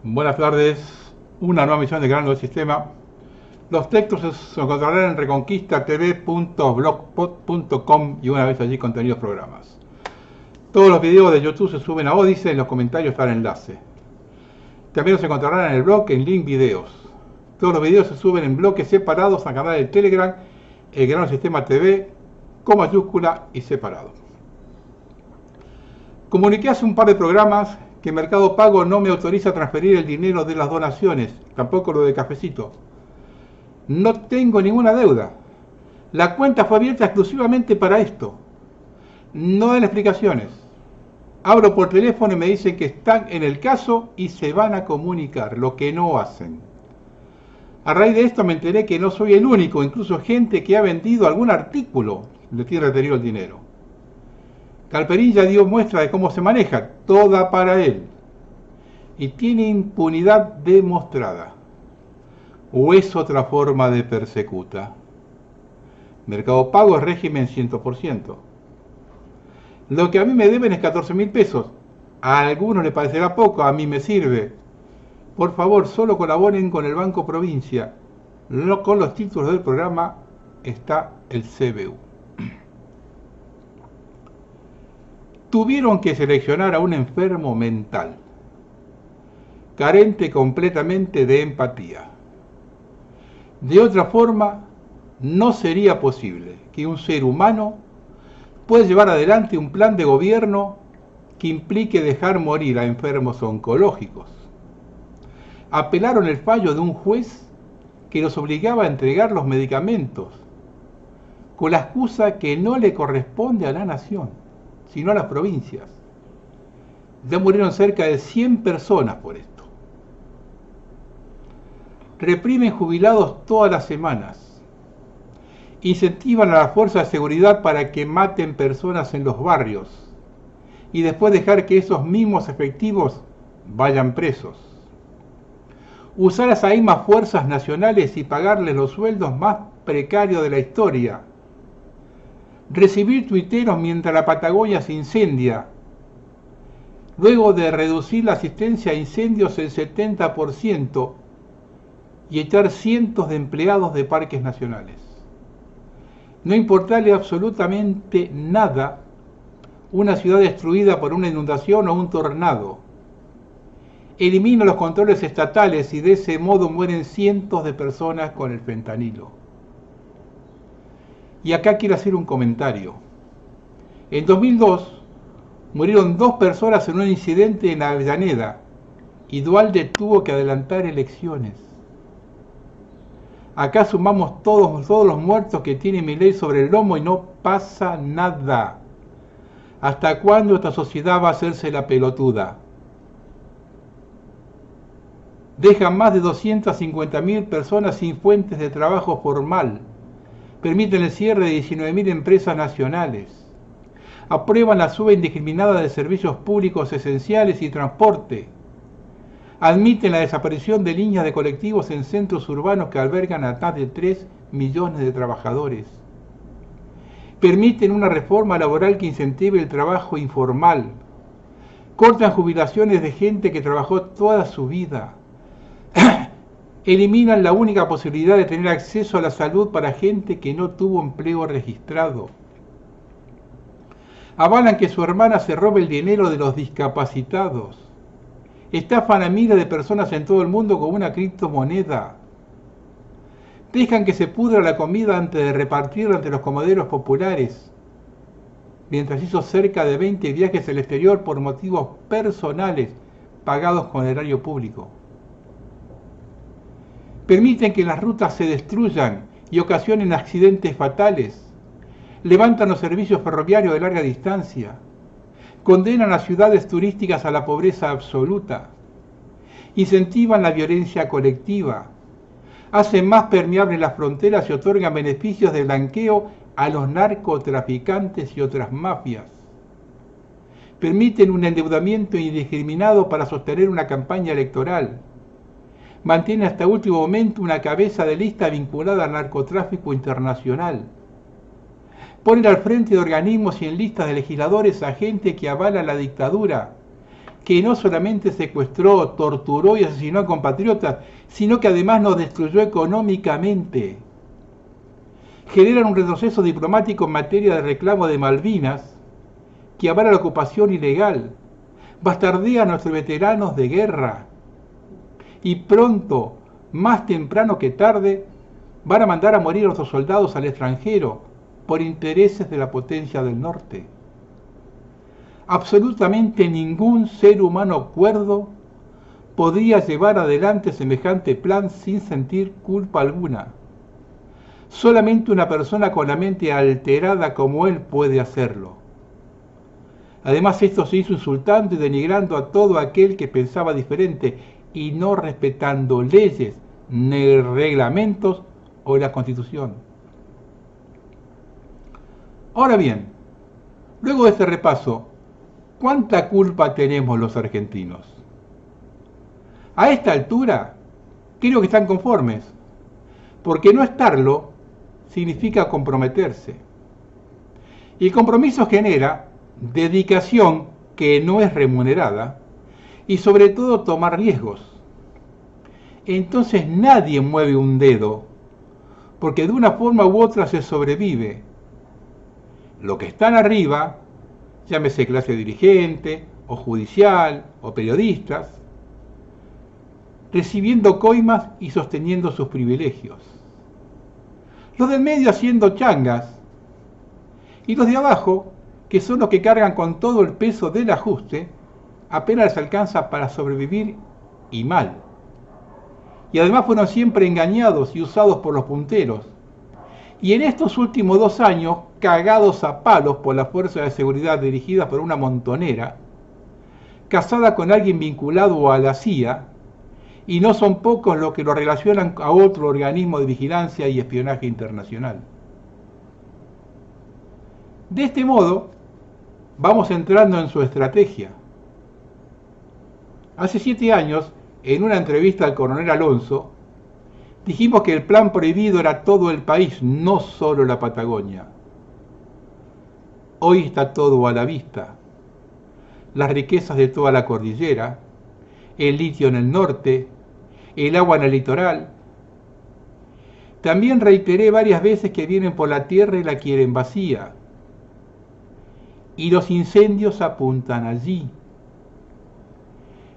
Buenas tardes, una nueva misión de Creando el Sistema. Los textos se encontrarán en reconquistatv.blogspot.com y una vez allí contenidos programas. Todos los videos de YouTube se suben a Odysee, en los comentarios está el enlace. También los encontrarán en el blog en link videos. Todos los videos se suben en bloques separados al canal de Telegram, el Creando el Sistema TV, con mayúscula y separado. Comuniqué hace un par de programas que Mercado Pago no me autoriza a transferir el dinero de las donaciones, tampoco lo de Cafecito. No tengo ninguna deuda. La cuenta fue abierta exclusivamente para esto. No dan explicaciones. Hablo por teléfono y me dicen que están en el caso y se van a comunicar, lo que no hacen. A raíz de esto me enteré que no soy el único, incluso gente que ha vendido algún artículo le tiene retenido el dinero. Galperín ya dio muestra de cómo se maneja, toda para él. Y tiene impunidad demostrada. ¿O es otra forma de persecuta? Mercado Pago es régimen 100%. Lo que a mí me deben es 14.000 pesos. A algunos les parecerá poco, a mí me sirve. Por favor, solo colaboren con el Banco Provincia. No con los títulos del programa está el CBU. Tuvieron que seleccionar a un enfermo mental, carente completamente de empatía. De otra forma, no sería posible que un ser humano pueda llevar adelante un plan de gobierno que implique dejar morir a enfermos oncológicos. Apelaron el fallo de un juez que los obligaba a entregar los medicamentos, con la excusa que no le corresponde a la nación, sino a las provincias. Ya murieron cerca de 100 personas por esto. Reprimen jubilados todas las semanas. Incentivan a las fuerzas de seguridad para que maten personas en los barrios y después dejar que esos mismos efectivos vayan presos. Usar a las mismas fuerzas nacionales y pagarles los sueldos más precarios de la historia. Recibir tuiteros mientras la Patagonia se incendia, luego de reducir la asistencia a incendios el 70% y echar cientos de empleados de parques nacionales. No importarle absolutamente nada una ciudad destruida por una inundación o un tornado. Elimina los controles estatales y de ese modo mueren cientos de personas con el fentanilo. Y acá quiero hacer un comentario. En 2002 murieron 2 personas en un incidente en Avellaneda y Duhalde tuvo que adelantar elecciones. Acá sumamos todos los muertos que tiene Milei sobre el lomo y no pasa nada. ¿Hasta cuándo esta sociedad va a hacerse la pelotuda? Dejan más de 250.000 personas sin fuentes de trabajo formal. Permiten el cierre de 19.000 empresas nacionales. Aprueban la suba indiscriminada de servicios públicos esenciales y transporte. Admiten la desaparición de líneas de colectivos en centros urbanos que albergan a más de 3 millones de trabajadores. Permiten una reforma laboral que incentive el trabajo informal. Cortan jubilaciones de gente que trabajó toda su vida. Eliminan la única posibilidad de tener acceso a la salud para gente que no tuvo empleo registrado. Avalan que su hermana se robe el dinero de los discapacitados. Estafan a miles de personas en todo el mundo con una criptomoneda. Dejan que se pudra la comida antes de repartirla entre los comederos populares, mientras hizo cerca de 20 viajes al exterior por motivos personales pagados con erario público. Permiten que las rutas se destruyan y ocasionen accidentes fatales. Levantan los servicios ferroviarios de larga distancia. Condenan a ciudades turísticas a la pobreza absoluta. Incentivan la violencia colectiva. Hacen más permeables las fronteras y otorgan beneficios de blanqueo a los narcotraficantes y otras mafias. Permiten un endeudamiento indiscriminado para sostener una campaña electoral. Mantiene hasta último momento una cabeza de lista vinculada al narcotráfico internacional. Ponen al frente de organismos y en listas de legisladores a gente que avala la dictadura que no solamente secuestró, torturó y asesinó a compatriotas, sino que además nos destruyó económicamente. Generan un retroceso diplomático en materia de reclamo de Malvinas, que avala la ocupación ilegal, bastardea a nuestros veteranos de guerra, y pronto, más temprano que tarde, van a mandar a morir a nuestros soldados al extranjero por intereses de la potencia del norte. Absolutamente ningún ser humano cuerdo podría llevar adelante semejante plan sin sentir culpa alguna. Solamente una persona con la mente alterada como él puede hacerlo. Además, esto se hizo insultando y denigrando a todo aquel que pensaba diferente y no respetando leyes, ni reglamentos o la Constitución. Ahora bien, luego de este repaso, ¿cuánta culpa tenemos los argentinos? A esta altura, creo que están conformes, porque no estarlo significa comprometerse. Y el compromiso genera dedicación que no es remunerada y sobre todo tomar riesgos. Entonces nadie mueve un dedo, porque de una forma u otra se sobrevive. Los que están arriba, llámese clase dirigente, o judicial, o periodistas, recibiendo coimas y sosteniendo sus privilegios. Los del medio haciendo changas, y los de abajo, que son los que cargan con todo el peso del ajuste, apenas les alcanza para sobrevivir y mal. Y además fueron siempre engañados y usados por los punteros. Y en estos últimos 2 años, cagados a palos por las fuerzas de seguridad dirigidas por una montonera, casada con alguien vinculado a la CIA, y no son pocos los que lo relacionan a otro organismo de vigilancia y espionaje internacional. De este modo, vamos entrando en su estrategia. Hace 7 años, en una entrevista al coronel Alonso, dijimos que el plan prohibido era todo el país, no solo la Patagonia. Hoy está todo a la vista. Las riquezas de toda la cordillera, el litio en el norte, el agua en el litoral. También reiteré varias veces que vienen por la tierra y la quieren vacía. Y los incendios apuntan allí.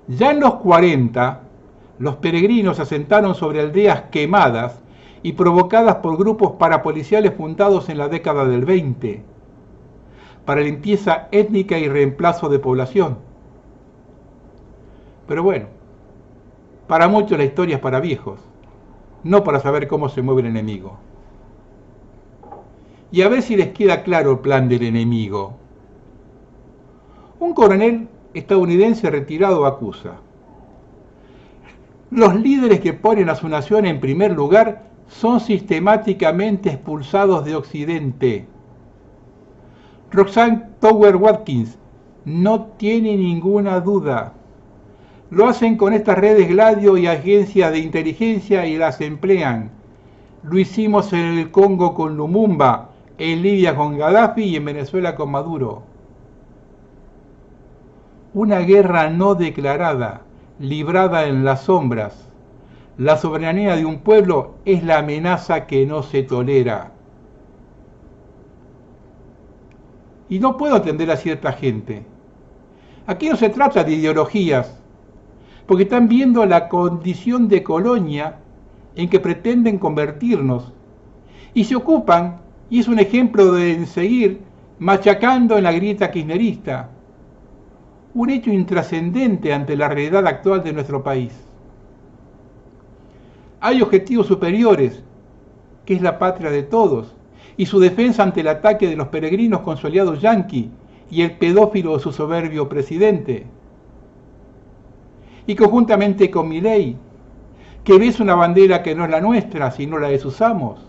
Ya en los 40, los peregrinos se asentaron sobre aldeas quemadas y provocadas por grupos parapoliciales fundados en la década del 20, para limpieza étnica y reemplazo de población. Pero bueno, para muchos la historia es para viejos, no para saber cómo se mueve el enemigo. Y a ver si les queda claro el plan del enemigo. Un coronel estadounidense retirado acusa: los líderes que ponen a su nación en primer lugar son sistemáticamente expulsados de Occidente. Roxanne Tower Watkins no tiene ninguna duda. Lo hacen con estas redes Gladio y agencias de inteligencia y las emplean. Lo hicimos en el Congo con Lumumba, en Libia con Gaddafi y en Venezuela con Maduro. Una guerra no declarada, librada en las sombras. La soberanía de un pueblo es la amenaza que no se tolera. Y no puedo entender a cierta gente. Aquí no se trata de ideologías, porque están viendo la condición de colonia en que pretenden convertirnos, y se ocupan, y es un ejemplo de seguir, machacando en la grieta kirchnerista, un hecho intrascendente ante la realidad actual de nuestro país. Hay objetivos superiores, que es la patria de todos, y su defensa ante el ataque de los peregrinos con su aliado yanqui y el pedófilo de su soberbio presidente. Y conjuntamente con Milei, que ves una bandera que no es la nuestra, sino la de sus amos.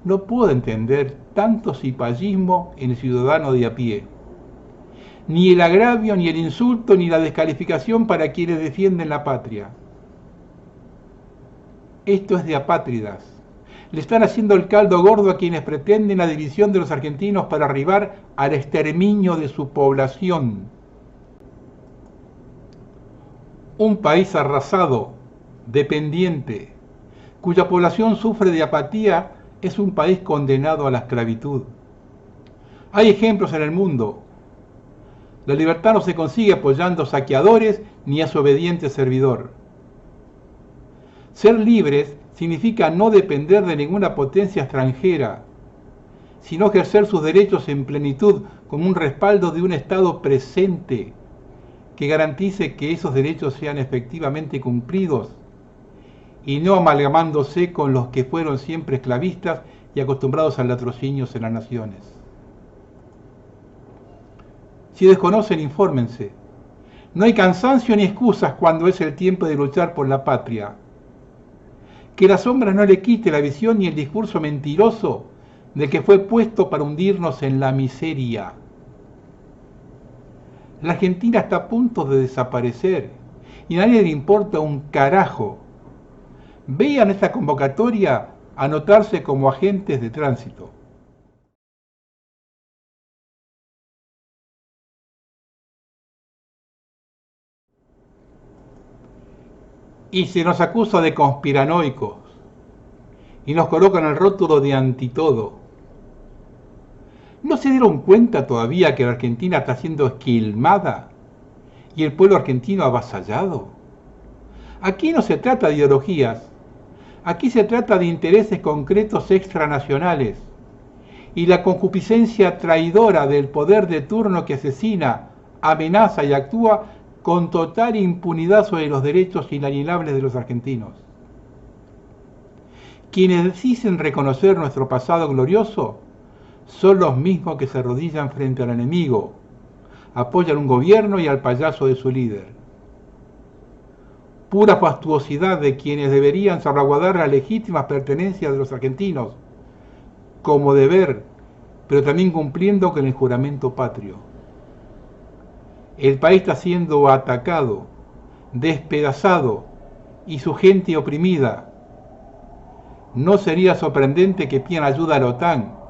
No puedo entender tanto cipallismo en el ciudadano de a pie. Ni el agravio, ni el insulto, ni la descalificación para quienes defienden la patria. Esto es de apátridas. Le están haciendo el caldo gordo a quienes pretenden la división de los argentinos para arribar al exterminio de su población. Un país arrasado, dependiente, cuya población sufre de apatía, es un país condenado a la esclavitud. Hay ejemplos en el mundo. La libertad no se consigue apoyando saqueadores ni a su obediente servidor. Ser libres significa no depender de ninguna potencia extranjera, sino ejercer sus derechos en plenitud como un respaldo de un Estado presente que garantice que esos derechos sean efectivamente cumplidos y no amalgamándose con los que fueron siempre esclavistas y acostumbrados al latrocinio en las naciones. Si desconocen, infórmense. No hay cansancio ni excusas cuando es el tiempo de luchar por la patria. Que la sombra no le quite la visión ni el discurso mentiroso del que fue puesto para hundirnos en la miseria. La Argentina está a punto de desaparecer y a nadie le importa un carajo. Vean esta convocatoria a anotarse como agentes de tránsito. Y se nos acusa de conspiranoicos y nos colocan el rótulo de antitodo. ¿No se dieron cuenta todavía que la Argentina está siendo esquilmada y el pueblo argentino avasallado? Aquí no se trata de ideologías, aquí se trata de intereses concretos extranacionales y la concupiscencia traidora del poder de turno que asesina, amenaza y actúa con total impunidad sobre los derechos inalienables de los argentinos. Quienes dicen reconocer nuestro pasado glorioso son los mismos que se arrodillan frente al enemigo, apoyan un gobierno y al payaso de su líder. Pura fastuosidad de quienes deberían salvaguardar las legítimas pertenencias de los argentinos, como deber, pero también cumpliendo con el juramento patrio. El país está siendo atacado, despedazado y su gente oprimida. No sería sorprendente que pidan ayuda a la OTAN,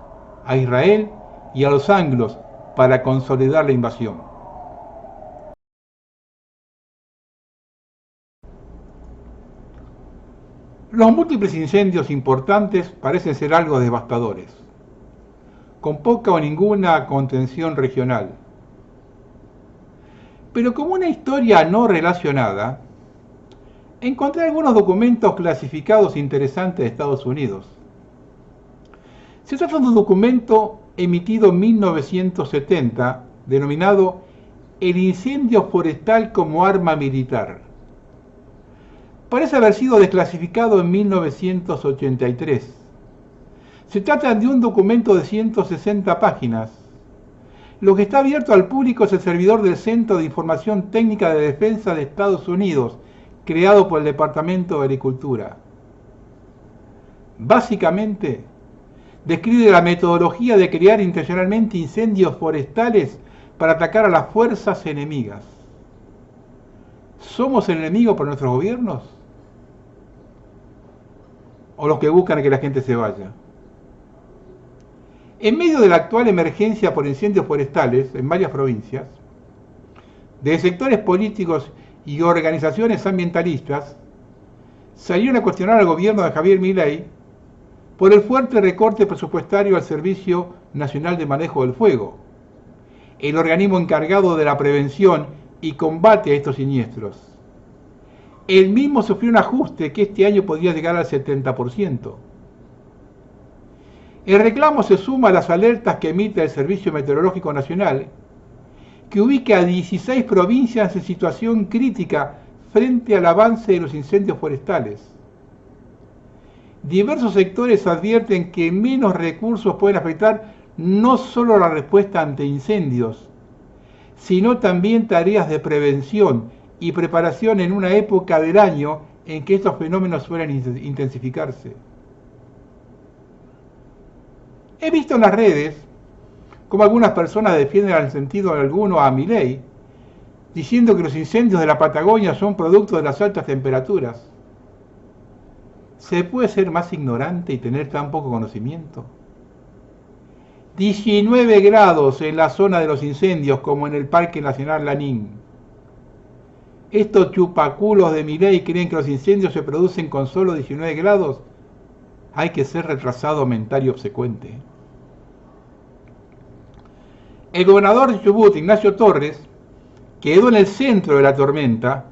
a Israel y a los anglos para consolidar la invasión. Los múltiples incendios importantes parecen ser algo devastadores, con poca o ninguna contención regional. Pero como una historia no relacionada, encontré algunos documentos clasificados interesantes de Estados Unidos. Se trata de un documento emitido en 1970, denominado El incendio forestal como arma militar. Parece haber sido desclasificado en 1983. Se trata de un documento de 160 páginas. Lo que está abierto al público es el servidor del Centro de Información Técnica de Defensa de Estados Unidos, creado por el Departamento de Agricultura. Básicamente, describe la metodología de crear intencionalmente incendios forestales para atacar a las fuerzas enemigas. ¿Somos el enemigo por nuestros gobiernos? ¿O los que buscan que la gente se vaya? En medio de la actual emergencia por incendios forestales en varias provincias, de sectores políticos y organizaciones ambientalistas, salieron a cuestionar al gobierno de Javier Milei por el fuerte recorte presupuestario al Servicio Nacional de Manejo del Fuego, el organismo encargado de la prevención y combate a estos siniestros. El mismo sufrió un ajuste que este año podría llegar al 70%. El reclamo se suma a las alertas que emite el Servicio Meteorológico Nacional, que ubica a 16 provincias en situación crítica frente al avance de los incendios forestales. Diversos sectores advierten que menos recursos pueden afectar no solo la respuesta ante incendios, sino también tareas de prevención y preparación en una época del año en que estos fenómenos suelen intensificarse. He visto en las redes cómo algunas personas defienden al sentido alguno a Milei, diciendo que los incendios de la Patagonia son producto de las altas temperaturas. ¿Se puede ser más ignorante y tener tan poco conocimiento? 19 grados en la zona de los incendios, como en el Parque Nacional Lanín. ¿Estos chupaculos de Milei creen que los incendios se producen con solo 19 grados? Hay que ser retrasado mental y obsecuente. El gobernador de Chubut, Ignacio Torres, quedó en el centro de la tormenta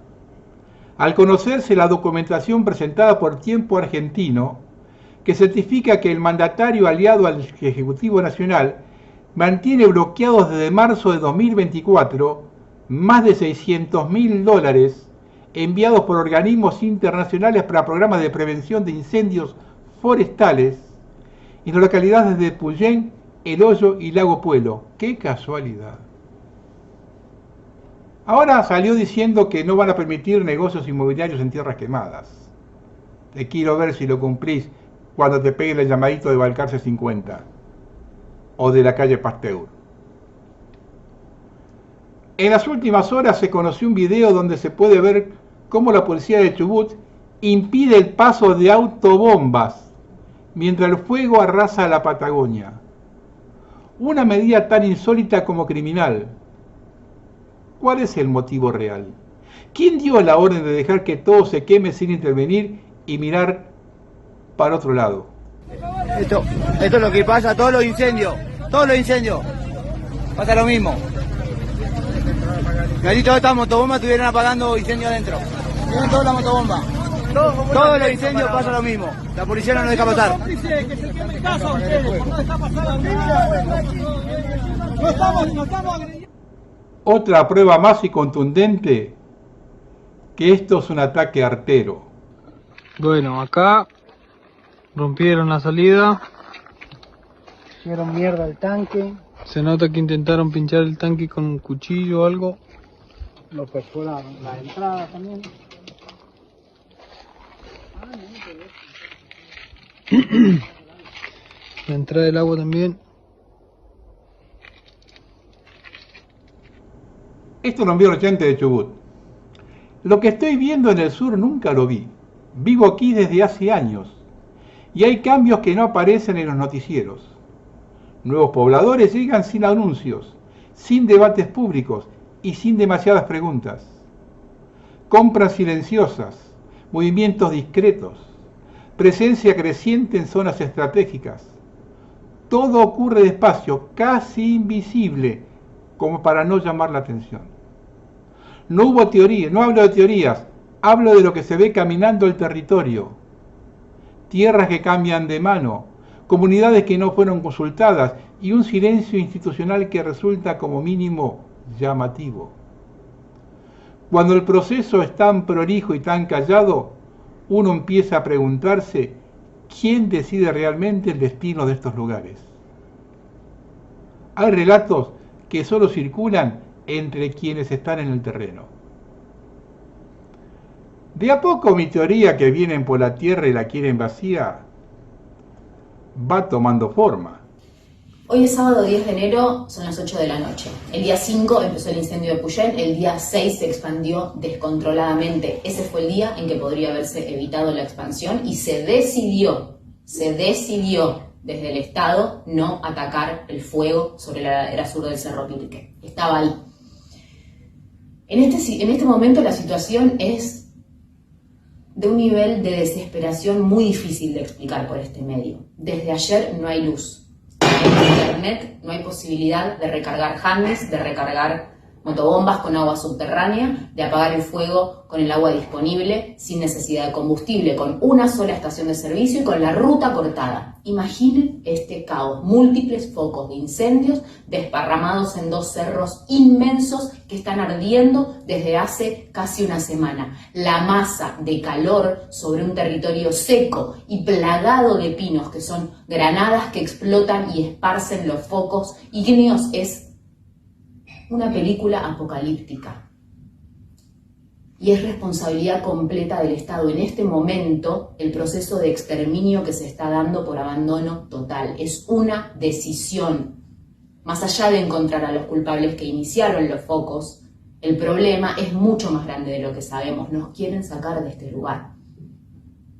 al conocerse la documentación presentada por Tiempo Argentino, que certifica que el mandatario aliado al Ejecutivo Nacional mantiene bloqueados desde marzo de 2024 más de $600.000 enviados por organismos internacionales para programas de prevención de incendios forestales en las localidades de Puyén, El Hoyo y Lago Puelo. ¡Qué casualidad! Ahora salió diciendo que no van a permitir negocios inmobiliarios en tierras quemadas. Te quiero ver si lo cumplís cuando te peguen el llamadito de Balcarce 50 o de la calle Pasteur. En las últimas horas se conoció un video donde se puede ver cómo la policía de Chubut impide el paso de autobombas mientras el fuego arrasa la Patagonia. Una medida tan insólita como criminal. ¿Cuál es el motivo real? ¿Quién dio la orden de dejar que todo se queme sin intervenir y mirar para otro lado? Esto es lo que pasa, todos los incendios, pasa lo mismo. Casi todas estas motobombas estuvieron apagando incendios adentro. Miren toda la motobomba. Todos los incendios pasa lo mismo. La policía no nos deja pasar. Otra prueba más y contundente que esto es un ataque artero. Bueno, acá rompieron la salida. Hicieron mierda el tanque. Se nota que intentaron pinchar el tanque con un cuchillo o algo. Lo perforaron. La entrada también. La entrada del agua también. Esto lo envió el oyente de Chubut. Lo que estoy viendo en el sur nunca lo vi. Vivo aquí desde hace años. Y hay cambios que no aparecen en los noticieros. Nuevos pobladores llegan sin anuncios, sin debates públicos y sin demasiadas preguntas. Compras silenciosas, movimientos discretos, presencia creciente en zonas estratégicas. Todo ocurre despacio, casi invisible, como para no llamar la atención. No hubo teoría, no hablo de teorías, hablo de lo que se ve caminando el territorio. Tierras que cambian de mano, comunidades que no fueron consultadas y un silencio institucional que resulta como mínimo llamativo. Cuando el proceso es tan prolijo y tan callado, uno empieza a preguntarse quién decide realmente el destino de estos lugares. Hay relatos que solo circulan entre quienes están en el terreno. De a poco mi teoría que vienen por la tierra y la quieren vacía va tomando forma. Hoy es sábado 10 de enero, son las 8 de la noche. El día 5 empezó el incendio de Puyén, el día 6 se expandió descontroladamente. Ese fue el día en que podría haberse evitado la expansión y se decidió desde el Estado no atacar el fuego sobre la ladera sur del Cerro Pirque. Estaba ahí. En este momento la situación es de un nivel de desesperación muy difícil de explicar por este medio. Desde ayer no hay luz. En internet no hay posibilidad de recargar handys, de recargar motobombas con agua subterránea, de apagar el fuego con el agua disponible sin necesidad de combustible, con una sola estación de servicio y con la ruta cortada. Imaginen este caos, múltiples focos de incendios desparramados en dos cerros inmensos que están ardiendo desde hace casi una semana. La masa de calor sobre un territorio seco y plagado de pinos, que son granadas que explotan y esparcen los focos ígneos, es una película apocalíptica. Y es responsabilidad completa del Estado en este momento el proceso de exterminio que se está dando por abandono total. Es una decisión. Más allá de encontrar a los culpables que iniciaron los focos, el problema es mucho más grande de lo que sabemos. Nos quieren sacar de este lugar.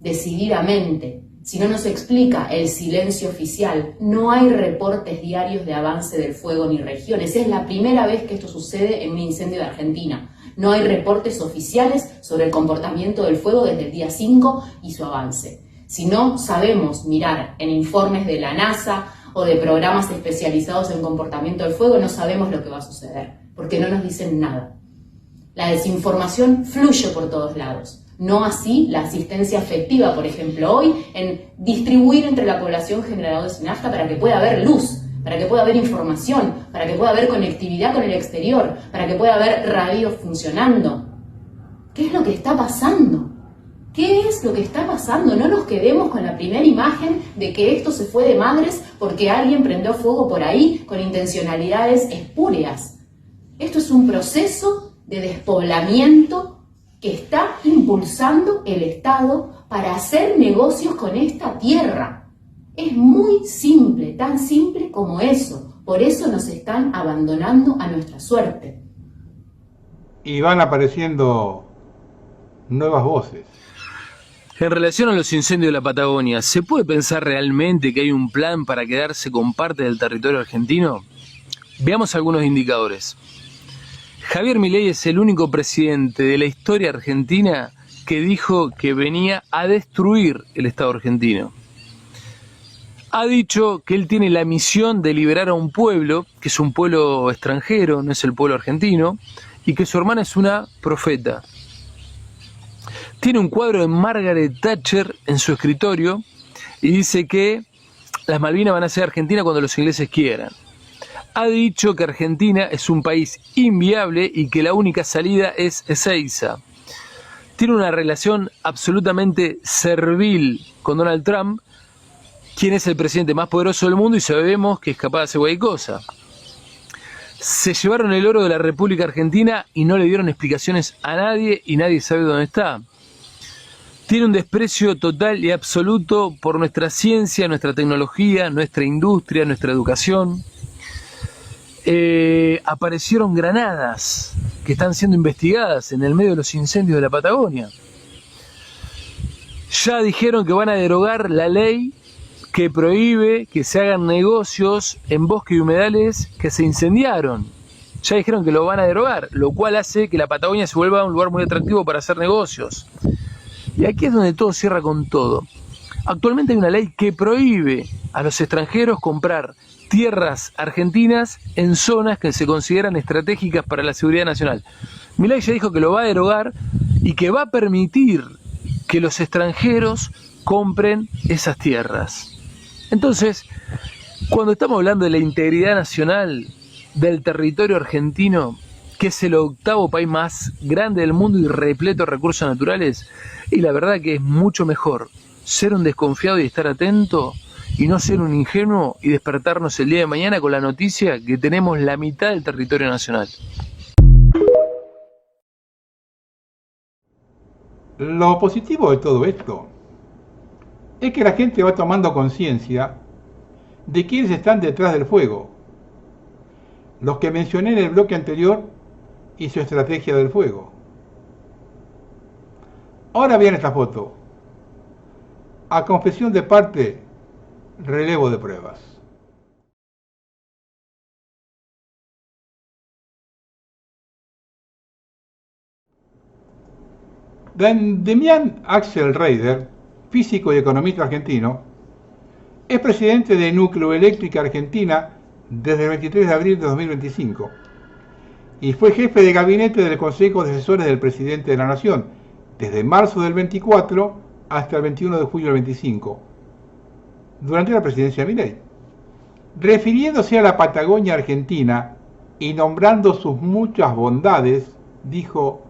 Decididamente. Si no nos explica el silencio oficial, no hay reportes diarios de avance del fuego ni regiones. Es la primera vez que esto sucede en un incendio de Argentina. No hay reportes oficiales sobre el comportamiento del fuego desde el día 5 y su avance. Si no sabemos mirar en informes de la NASA o de programas especializados en comportamiento del fuego, no sabemos lo que va a suceder, porque no nos dicen nada. La desinformación fluye por todos lados. No así la asistencia afectiva, por ejemplo, hoy en distribuir entre la población generadores sin nafta para que pueda haber luz, para que pueda haber información, para que pueda haber conectividad con el exterior, para que pueda haber radios funcionando. ¿Qué es lo que está pasando? ¿Qué es lo que está pasando? No nos quedemos con la primera imagen de que esto se fue de madres porque alguien prendió fuego por ahí con intencionalidades espurias. Esto es un proceso de despoblamiento que está impulsando el Estado para hacer negocios con esta tierra. Es muy simple, tan simple como eso. Por eso nos están abandonando a nuestra suerte. Y van apareciendo nuevas voces. En relación a los incendios de la Patagonia, ¿se puede pensar realmente que hay un plan para quedarse con parte del territorio argentino? Veamos algunos indicadores. Javier Milei es el único presidente de la historia argentina que dijo que venía a destruir el Estado argentino. Ha dicho que él tiene la misión de liberar a un pueblo, que es un pueblo extranjero, no es el pueblo argentino, y que su hermana es una profeta. Tiene un cuadro de Margaret Thatcher en su escritorio y dice que las Malvinas van a ser Argentina cuando los ingleses quieran. Ha dicho que Argentina es un país inviable y que la única salida es Ezeiza. Tiene una relación absolutamente servil con Donald Trump, quien es el presidente más poderoso del mundo y sabemos que es capaz de hacer cualquier cosa. Se llevaron el oro de la República Argentina y no le dieron explicaciones a nadie y nadie sabe dónde está. Tiene un desprecio total y absoluto por nuestra ciencia, nuestra tecnología, nuestra industria, nuestra educación. Aparecieron granadas que están siendo investigadas en el medio de los incendios de la Patagonia. Ya dijeron que van a derogar la ley que prohíbe que se hagan negocios en bosques y humedales que se incendiaron. Ya dijeron que lo van a derogar, lo cual hace que la Patagonia se vuelva un lugar muy atractivo para hacer negocios. Y aquí es donde todo cierra con todo. Actualmente hay una ley que prohíbe a los extranjeros comprar tierras argentinas en zonas que se consideran estratégicas para la seguridad nacional. Milei ya dijo que lo va a derogar y que va a permitir que los extranjeros compren esas tierras. Entonces, cuando estamos hablando de la integridad nacional del territorio argentino, que es el octavo país más grande del mundo y repleto de recursos naturales, y la verdad que es mucho mejor ser un desconfiado y estar atento y no ser un ingenuo y despertarnos el día de mañana con la noticia que tenemos la mitad del territorio nacional. Lo positivo de todo esto es que la gente va tomando conciencia de quiénes están detrás del fuego. Los que mencioné en el bloque anterior y su estrategia del fuego. Ahora bien esta foto. A confesión de parte, relevo de pruebas. Demián Axel Reider, físico y economista argentino, es presidente de Nucleoeléctrica Argentina desde el 23 de abril de 2025 y fue jefe de gabinete del Consejo de Asesores del Presidente de la Nación desde marzo del 24 hasta el 21 de julio del 25, durante la presidencia de Milei. Refiriéndose a la Patagonia Argentina y nombrando sus muchas bondades, dijo: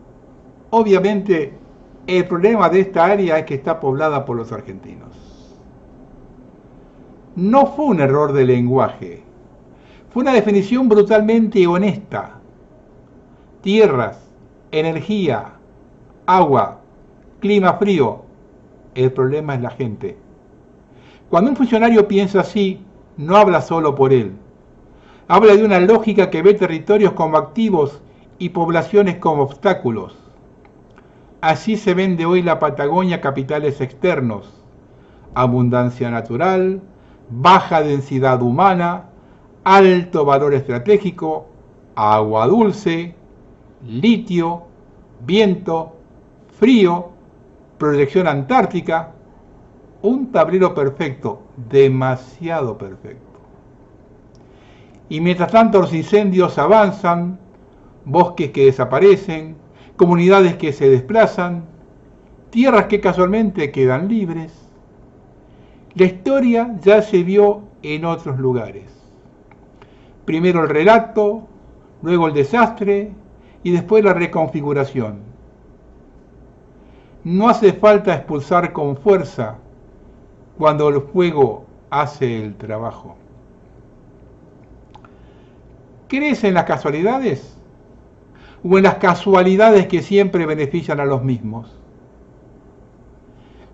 obviamente el problema de esta área es que está poblada por los argentinos. No fue un error de lenguaje, fue una definición brutalmente honesta. Tierras, energía, agua, clima frío, el problema es la gente. Cuando un funcionario piensa así, no habla solo por él. Habla de una lógica que ve territorios como activos y poblaciones como obstáculos. Así se vende hoy la Patagonia a capitales externos: abundancia natural, baja densidad humana, alto valor estratégico, agua dulce, litio, viento, frío, proyección antártica, un tablero perfecto, demasiado perfecto. Y mientras tanto los incendios avanzan, bosques que desaparecen, comunidades que se desplazan, tierras que casualmente quedan libres. La historia ya se vio en otros lugares. Primero el relato, luego el desastre y después la reconfiguración. No hace falta expulsar con fuerza cuando el fuego hace el trabajo. ¿Crees en las casualidades? ¿O en las casualidades que siempre benefician a los mismos?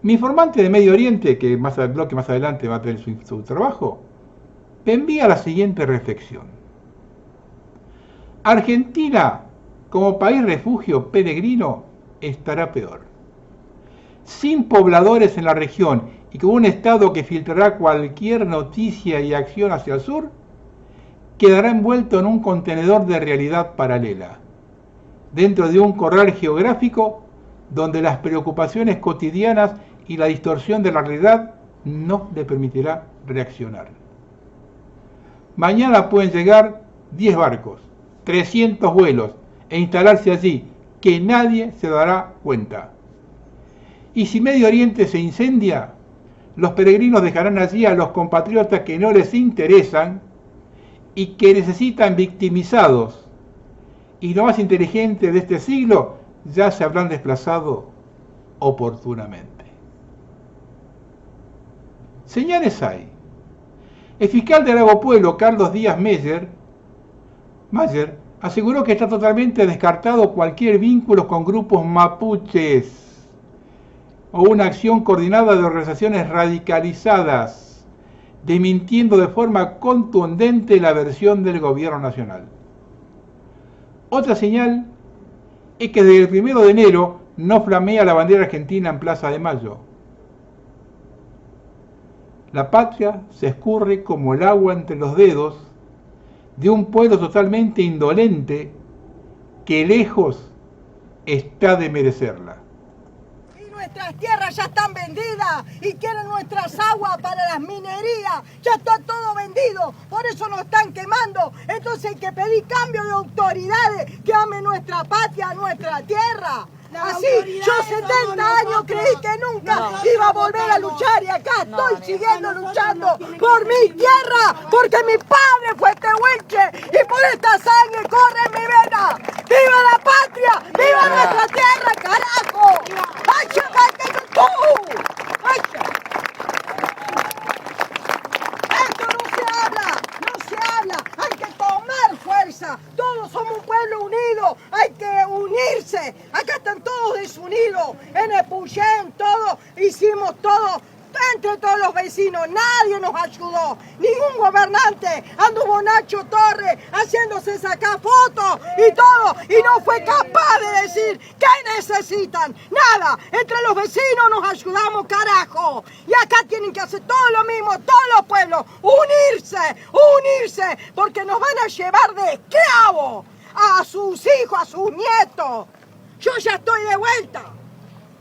Mi informante de Medio Oriente, que más adelante va a tener su trabajo, me envía la siguiente reflexión. Argentina, como país refugio peregrino, estará peor. Sin pobladores en la región y con un Estado que filtrará cualquier noticia y acción hacia el sur, quedará envuelto en un contenedor de realidad paralela, dentro de un corral geográfico donde las preocupaciones cotidianas y la distorsión de la realidad no le permitirá reaccionar. Mañana pueden llegar 10 barcos, 300 vuelos e instalarse allí, que nadie se dará cuenta. Y si Medio Oriente se incendia, los peregrinos dejarán allí a los compatriotas que no les interesan y que necesitan victimizados. Y los más inteligentes de este siglo ya se habrán desplazado oportunamente. Señales hay. El fiscal de Lago Pueblo, Carlos Díaz Mayer, aseguró que está totalmente descartado cualquier vínculo con grupos mapuches o una acción coordinada de organizaciones radicalizadas, desmintiendo de forma contundente la versión del gobierno nacional. Otra señal es que desde el 1 de enero no flamea la bandera argentina en Plaza de Mayo. La patria se escurre como el agua entre los dedos de un pueblo totalmente indolente que lejos está de merecerla. Y nuestras tierras ya están vendidas y quieren nuestras aguas para las minerías. Ya está todo vendido, por eso nos están quemando. Entonces hay que pedir cambio de autoridades que amen nuestra patria, nuestra tierra. Así, yo 70 años creí que nunca iba a volver a luchar y acá estoy siguiendo luchando por mi tierra, porque mi padre fue tehuelche y por esta sangre corre en mi vena. ¡Viva la patria! ¡Viva nuestra tierra, carajo! ¡Vaya, vaya, tú! ¡Vaya! Esto no se habla, hay que tomar fuerza. Todos somos un pueblo unido, hay que unirse. Acá están todos desunidos, en Epuyén, todo, hicimos todo. Entre todos los vecinos, nadie nos ayudó, ningún gobernante, anduvo Nacho Torres haciéndose sacar fotos y todo, y no fue capaz de decir qué necesitan, nada, entre los vecinos nos ayudamos, carajo, y acá tienen que hacer todo lo mismo, todos los pueblos, unirse, porque nos van a llevar de esclavos a sus hijos, a sus nietos. Yo ya estoy de vuelta.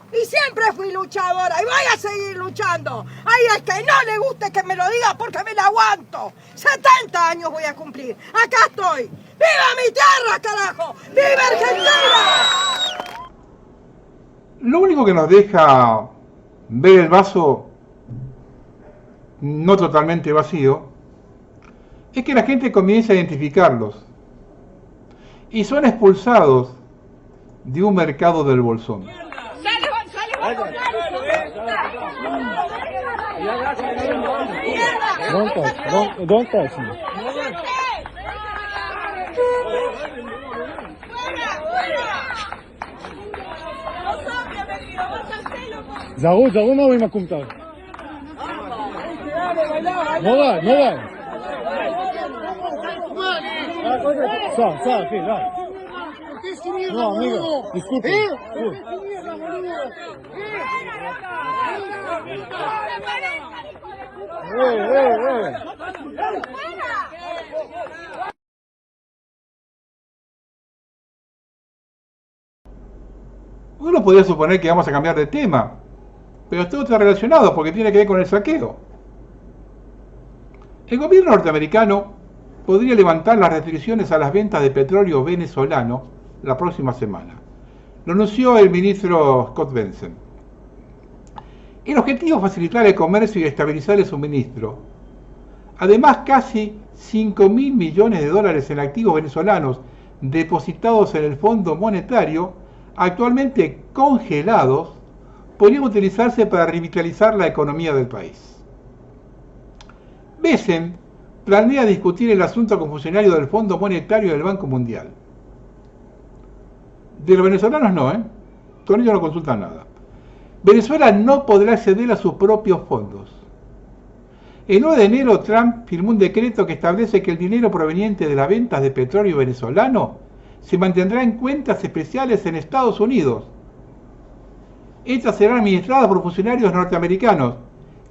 Y siempre fui luchadora y voy a seguir luchando. Ahí es que no le guste que me lo diga porque me la aguanto. 70 años voy a cumplir. Acá estoy. ¡Viva mi tierra, carajo! ¡Viva Argentina! Lo único que nos deja ver el vaso no totalmente vacío es que la gente comienza a identificarlos y son expulsados de un mercado del bolsón. Don't touch me. זרעו נאו עם הקומטר. לא די. אחי, די. No, amigo, disculpe. Uno podría suponer que vamos a cambiar de tema, pero todo está relacionado porque tiene que ver con el saqueo. El gobierno norteamericano podría levantar las restricciones a las ventas de petróleo venezolano la próxima semana. Lo anunció el ministro Scott Bessent. El objetivo es facilitar el comercio y estabilizar el suministro. Además, casi 5.000 millones de dólares en activos venezolanos depositados en el Fondo Monetario, actualmente congelados, podrían utilizarse para revitalizar la economía del país. Bessent planea discutir el asunto con funcionarios del Fondo Monetario y del Banco Mundial. De los venezolanos no, con ellos no consultan nada. Venezuela no podrá acceder a sus propios fondos. El 9 de enero, Trump firmó un decreto que establece que el dinero proveniente de las ventas de petróleo venezolano se mantendrá en cuentas especiales en Estados Unidos. Estas serán administradas por funcionarios norteamericanos,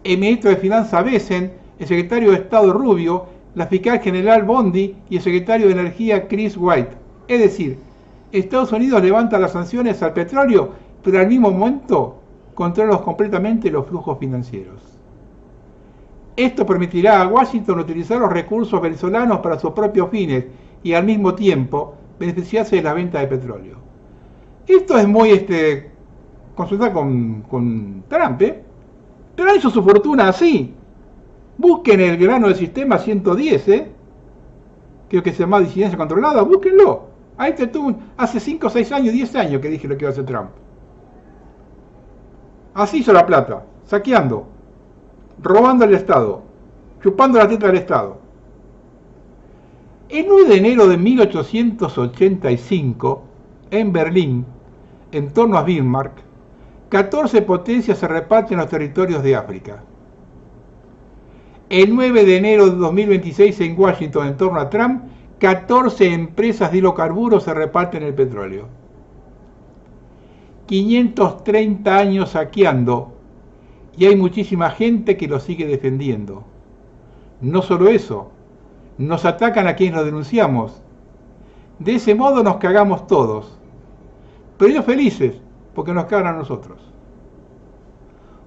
el ministro de Finanzas Bessent, el secretario de Estado Rubio, la fiscal general Bondi y el secretario de Energía Chris White. Es decir, Estados Unidos levanta las sanciones al petróleo, pero al mismo momento controla completamente los flujos financieros. Esto permitirá a Washington utilizar los recursos venezolanos para sus propios fines y al mismo tiempo beneficiarse de la venta de petróleo. Esto es muy consultar con Trump, pero hizo su fortuna así. Busquen el grano del sistema 110, creo que se llama disidencia controlada, búsquenlo. Ahí te tuvo hace 5, 6 años, 10 años que dije lo que iba a hacer Trump. Así hizo la plata, saqueando, robando al Estado, chupando la teta del Estado. El 9 de enero de 1885, en Berlín, en torno a Bismarck, 14 potencias se reparten los territorios de África. El 9 de enero de 2026 en Washington, en torno a Trump, 14 empresas de hidrocarburos se reparten el petróleo. 530 años saqueando y hay muchísima gente que lo sigue defendiendo. No solo eso, nos atacan a quienes lo denunciamos. De ese modo nos cagamos todos, pero ellos felices porque nos cagan a nosotros.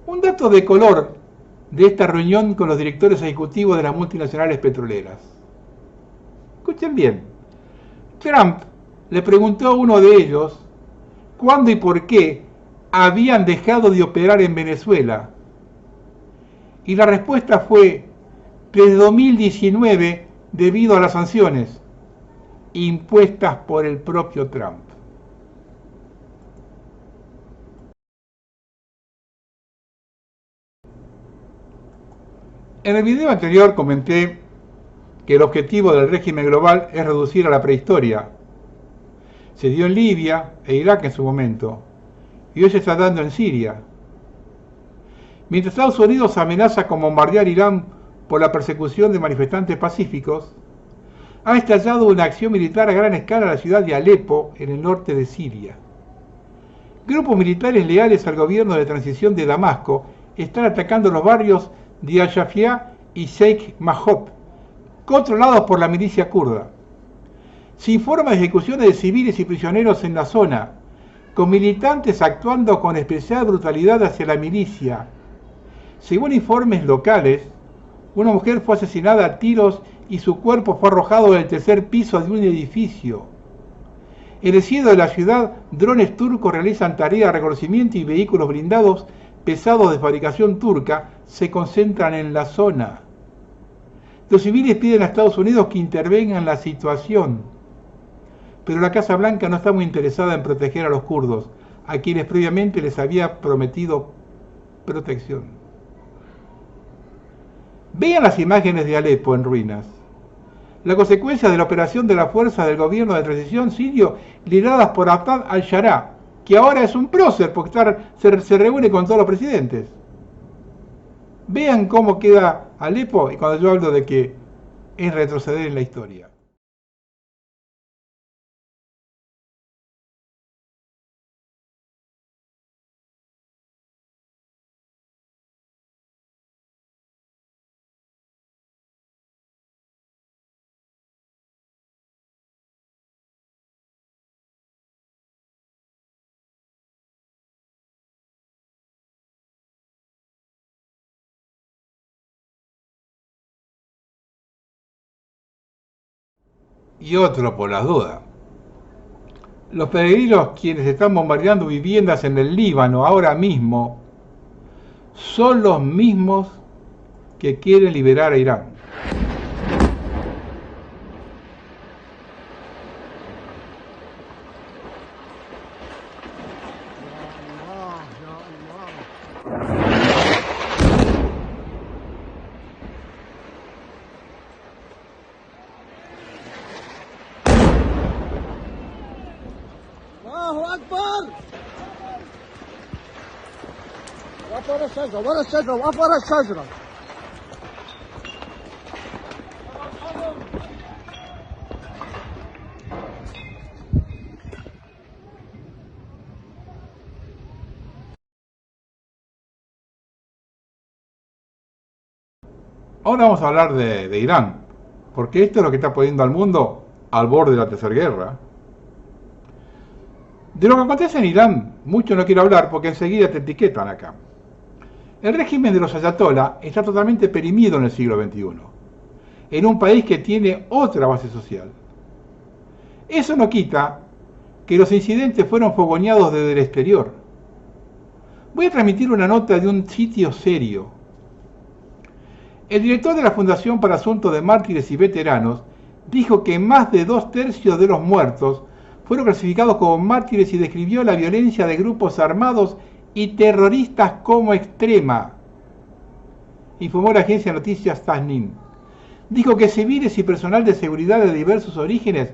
Un dato de color de esta reunión con los directores ejecutivos de las multinacionales petroleras. Escuchen bien, Trump le preguntó a uno de ellos cuándo y por qué habían dejado de operar en Venezuela. Y la respuesta fue desde 2019 debido a las sanciones impuestas por el propio Trump. En el video anterior comenté que el objetivo del régimen global es reducir a la prehistoria. Se dio en Libia e Irak en su momento, y hoy se está dando en Siria. Mientras Estados Unidos amenaza con bombardear Irán por la persecución de manifestantes pacíficos, ha estallado una acción militar a gran escala en la ciudad de Alepo, en el norte de Siria. Grupos militares leales al gobierno de transición de Damasco están atacando los barrios de Al-Shafia y Sheikh Mahop, controlados por la milicia kurda. Se informa de ejecuciones de civiles y prisioneros en la zona, con militantes actuando con especial brutalidad hacia la milicia. Según informes locales, una mujer fue asesinada a tiros y su cuerpo fue arrojado del tercer piso de un edificio. En el cielo de la ciudad, drones turcos realizan tareas de reconocimiento y vehículos blindados pesados de fabricación turca se concentran en la zona. Los civiles piden a Estados Unidos que intervenga en la situación, pero la Casa Blanca no está muy interesada en proteger a los kurdos, a quienes previamente les había prometido protección. Vean las imágenes de Alepo en ruinas. La consecuencia de la operación de las fuerzas del gobierno de transición sirio lideradas por Ahmad al-Sharaa, que ahora es un prócer porque se reúne con todos los presidentes. Vean cómo queda Alepo y cuando yo hablo de que es retroceder en la historia. y otro por las dudas. Los peregrinos quienes están bombardeando viviendas en el Líbano ahora mismo son los mismos que quieren liberar a Irán. Ahora vamos a hablar de Irán, porque esto es lo que está poniendo al mundo al borde de la tercera guerra. De lo que acontece en Irán, mucho no quiero hablar porque enseguida te etiquetan acá. El régimen de los ayatolá está totalmente perimido en el siglo XXI, en un país que tiene otra base social. Eso no quita que los incidentes fueron fogoneados desde el exterior. Voy a transmitir una nota de un sitio serio. El director de la Fundación para Asuntos de Mártires y Veteranos dijo que más de 2/3 de los muertos fueron clasificados como mártires y describió la violencia de grupos armados y terroristas como extrema, informó la agencia de noticias Tasnim. Dijo que civiles y personal de seguridad de diversos orígenes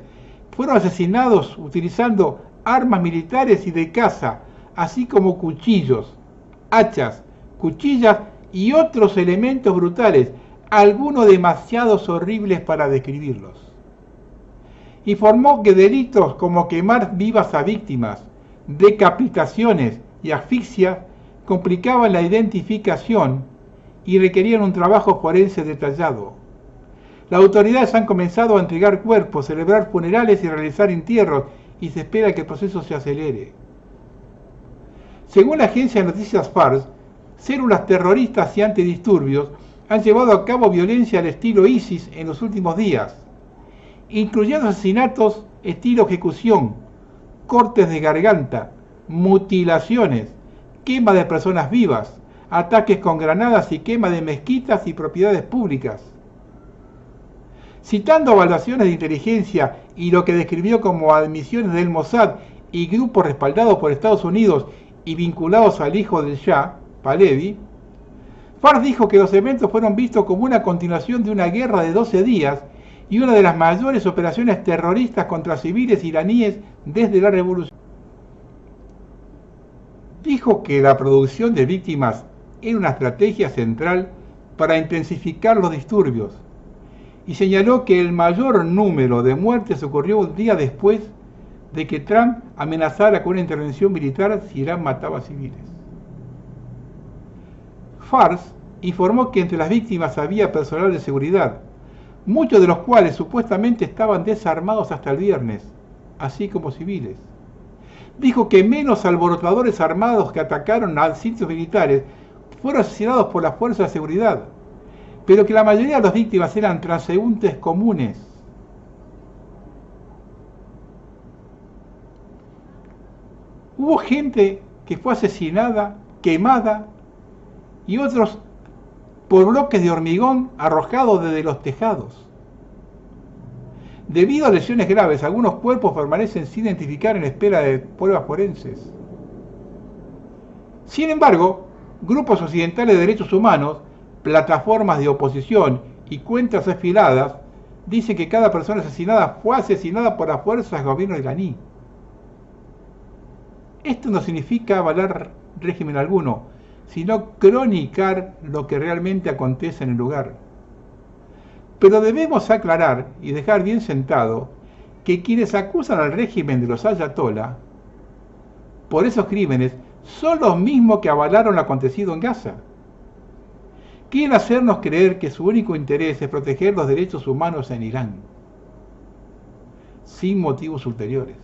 fueron asesinados utilizando armas militares y de caza, así como cuchillos, hachas, cuchillas y otros elementos brutales, algunos demasiado horribles para describirlos. Informó que delitos como quemar vivas a víctimas, decapitaciones y asfixia complicaban la identificación y requerían un trabajo forense detallado. Las autoridades han comenzado a entregar cuerpos, celebrar funerales y realizar entierros, y se espera que el proceso se acelere. Según la agencia de noticias Fars, células terroristas y antidisturbios han llevado a cabo violencia al estilo ISIS en los últimos días, incluyendo asesinatos estilo ejecución, cortes de garganta, mutilaciones, quema de personas vivas, ataques con granadas y quema de mezquitas y propiedades públicas. Citando evaluaciones de inteligencia y lo que describió como admisiones del Mossad y grupos respaldados por Estados Unidos y vinculados al hijo del Shah, Pahlavi, Fars dijo que los eventos fueron vistos como una continuación de una guerra de 12 días y una de las mayores operaciones terroristas contra civiles iraníes desde la revolución. Dijo que la producción de víctimas era una estrategia central para intensificar los disturbios y señaló que el mayor número de muertes ocurrió un día después de que Trump amenazara con una intervención militar si Irán mataba a civiles. Fars informó que entre las víctimas había personal de seguridad, muchos de los cuales supuestamente estaban desarmados hasta el viernes, así como civiles. Dijo que menos alborotadores armados que atacaron a sitios militares fueron asesinados por las fuerzas de seguridad, pero que la mayoría de las víctimas eran transeúntes comunes. Hubo gente que fue asesinada, quemada, y otros por bloques de hormigón arrojados desde los tejados. Debido a lesiones graves, algunos cuerpos permanecen sin identificar en espera de pruebas forenses. Sin embargo, grupos occidentales de derechos humanos, plataformas de oposición y cuentas afiladas dicen que cada persona asesinada fue asesinada por las fuerzas del gobierno iraní. Esto no significa avalar régimen alguno, sino cronicar lo que realmente acontece en el lugar. Pero debemos aclarar y dejar bien sentado que quienes acusan al régimen de los ayatolá por esos crímenes son los mismos que avalaron lo acontecido en Gaza. Quieren hacernos creer que su único interés es proteger los derechos humanos en Irán, sin motivos ulteriores.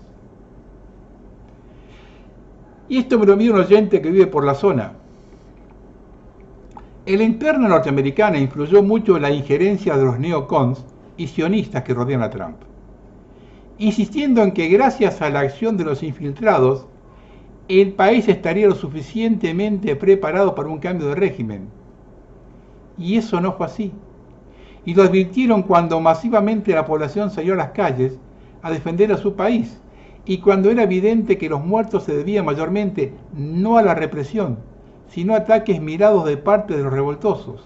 Y esto me lo envió un oyente que vive por la zona. En la interna norteamericana influyó mucho la injerencia de los neocons y sionistas que rodean a Trump. insistiendo en que gracias a la acción de los infiltrados, el país estaría lo suficientemente preparado para un cambio de régimen. Y eso no fue así. Y lo advirtieron cuando masivamente la población salió a las calles a defender a su país, y cuando era evidente que los muertos se debían mayormente no a la represión, sino a ataques mirados de parte de los revoltosos.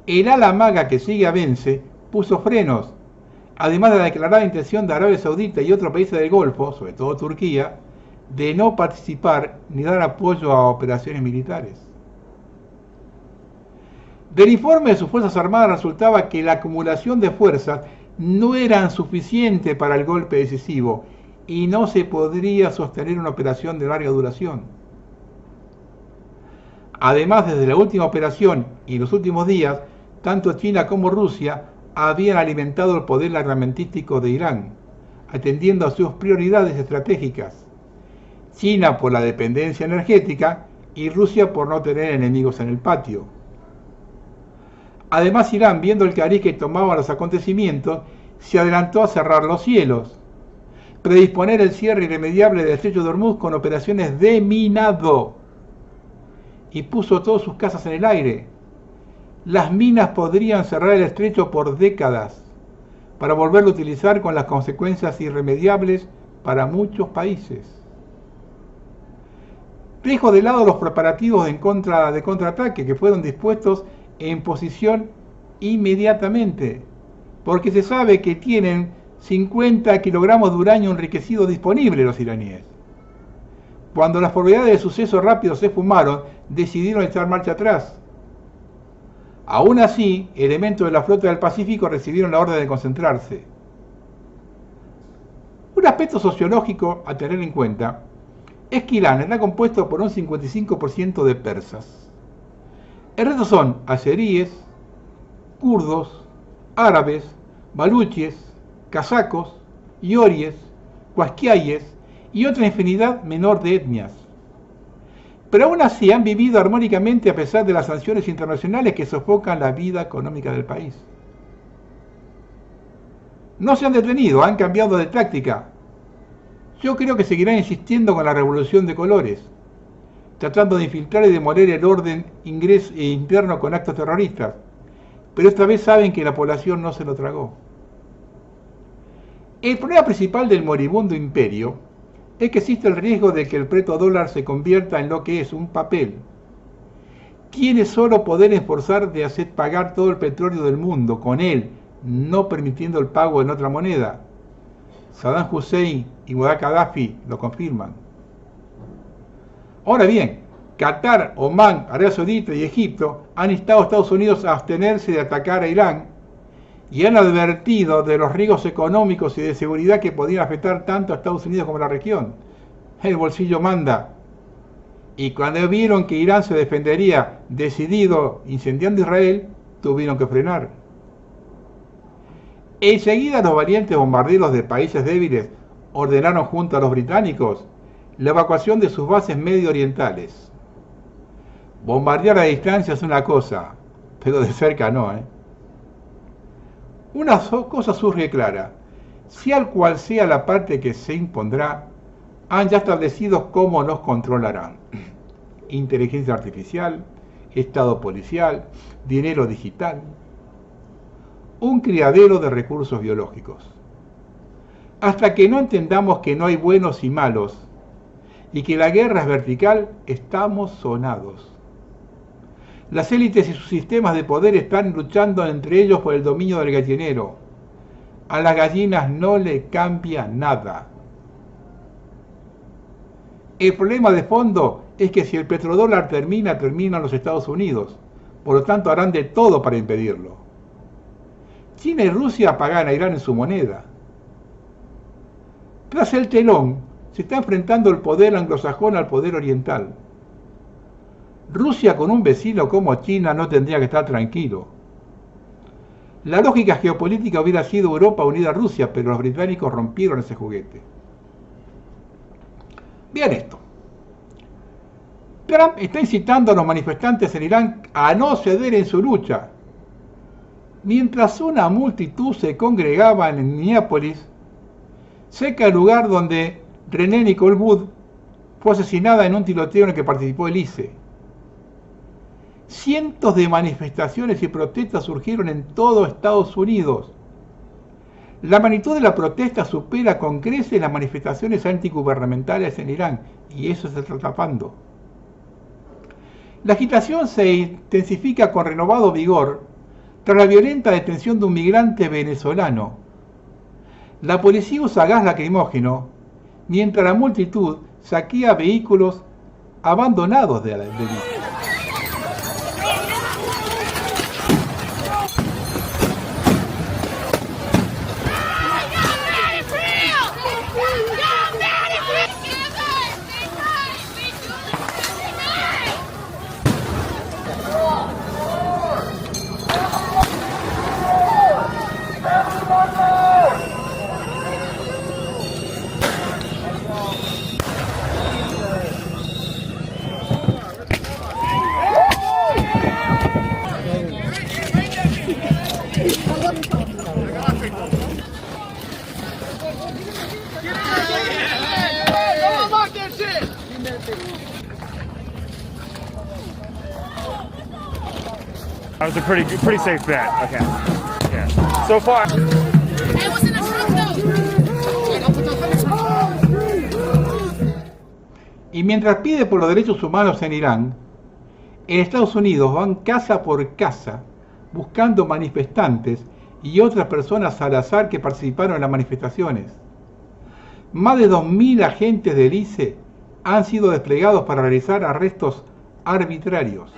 El ala maga que sigue a Vence puso frenos, además de la declarada intención de Arabia Saudita y otros países del Golfo, sobre todo Turquía, de no participar ni dar apoyo a operaciones militares. Del informe de sus Fuerzas Armadas resultaba que la acumulación de fuerzas no eran suficiente para el golpe decisivo y no se podría sostener una operación de larga duración. Además, desde la última operación y los últimos días, tanto China como Rusia habían alimentado el poder armamentístico de Irán, atendiendo a sus prioridades estratégicas. China por la dependencia energética y Rusia por no tener enemigos en el patio. Además, Irán, viendo el cariz que tomaban los acontecimientos, se adelantó a cerrar los cielos, predisponer el cierre irremediable del estrecho de Hormuz con operaciones de minado, y puso todas sus casas en el aire. Las minas podrían cerrar el estrecho por décadas, para volverlo a utilizar con las consecuencias irremediables para muchos países. Dejo de lado los preparativos de contraataque que fueron dispuestos en posición inmediatamente, porque se sabe que tienen 50 kilogramos de uranio enriquecido disponibles los iraníes. Cuando las probabilidades de suceso rápido se esfumaron, decidieron echar marcha atrás. Aún así, elementos de la flota del Pacífico recibieron la orden de concentrarse. Un aspecto sociológico a tener en cuenta es que Irán está compuesto por un 55% de persas. El resto son azeríes, kurdos, árabes, baluches, casacos, iories, cuasquiayes y otra infinidad menor de etnias. Pero aún así han vivido armónicamente a pesar de las sanciones internacionales que sofocan la vida económica del país. No se han detenido, han cambiado de táctica. Yo creo que seguirán insistiendo con la revolución de colores, tratando de infiltrar y demoler el orden interno con actos terroristas, pero esta vez saben que la población no se lo tragó. El problema principal del moribundo imperio es que existe el riesgo de que el petrodólar se convierta en lo que es, un papel. Tiene solo poder esforzar de hacer pagar todo el petróleo del mundo con él, no permitiendo el pago en otra moneda. Saddam Hussein y Muammar Gaddafi lo confirman. Ahora bien, Qatar, Omán, Arabia Saudita y Egipto han instado a Estados Unidos a abstenerse de atacar a Irán y han advertido de los riesgos económicos y de seguridad que podrían afectar tanto a Estados Unidos como a la región. El bolsillo manda. Y cuando vieron que Irán se defendería decidido incendiando Israel, tuvieron que frenar. Enseguida los valientes bombarderos de países débiles ordenaron junto a los británicos la evacuación de sus bases medio orientales. Bombardear a distancia es una cosa, pero de cerca no, Una cosa surge clara: sea cual sea la parte que se impondrá, han ya establecido cómo nos controlarán. Inteligencia artificial, estado policial, dinero digital. Un criadero de recursos biológicos. Hasta que no entendamos que no hay buenos y malos, y que la guerra es vertical, estamos sonados. Las élites y sus sistemas de poder están luchando entre ellos por el dominio del gallinero. A las gallinas no le cambia nada. El problema de fondo es que si el petrodólar terminan los Estados Unidos. Por lo tanto, harán de todo para impedirlo. China y Rusia pagan a Irán en su moneda. Tras el telón, se está enfrentando el poder anglosajón al poder oriental. Rusia con un vecino como China no tendría que estar tranquilo. La lógica geopolítica hubiera sido Europa unida a Rusia, pero los británicos rompieron ese juguete. Vean esto. Trump está incitando a los manifestantes en Irán a no ceder en su lucha. Mientras una multitud se congregaba en Minneapolis cerca del lugar donde René Nicole Wood fue asesinada en un tiroteo en el que participó Elise. Cientos de manifestaciones y protestas surgieron en todo Estados Unidos. La magnitud de la protesta supera con creces las manifestaciones antigubernamentales en Irán, y eso se está tapando. La agitación se intensifica con renovado vigor tras la violenta detención de un migrante venezolano. La policía usa gas lacrimógeno, mientras la multitud saquea vehículos abandonados de la isla. That was a pretty safe bet. Okay. Yeah. So far. Y mientras pide por los derechos humanos en Irán, en Estados Unidos van casa por casa buscando manifestantes y otras personas al azar que participaron en las manifestaciones. Más de 2.000 agentes del ICE han sido desplegados para realizar arrestos arbitrarios.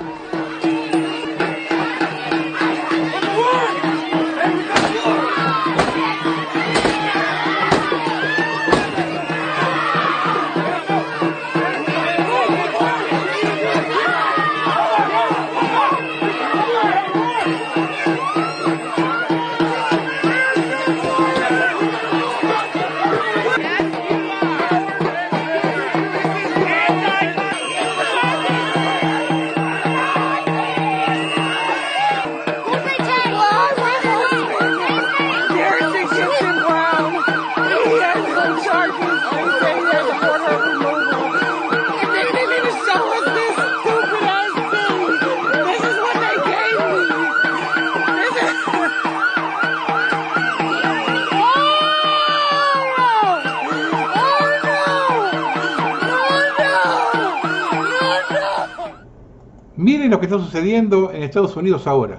Miren lo que está sucediendo en Estados Unidos ahora.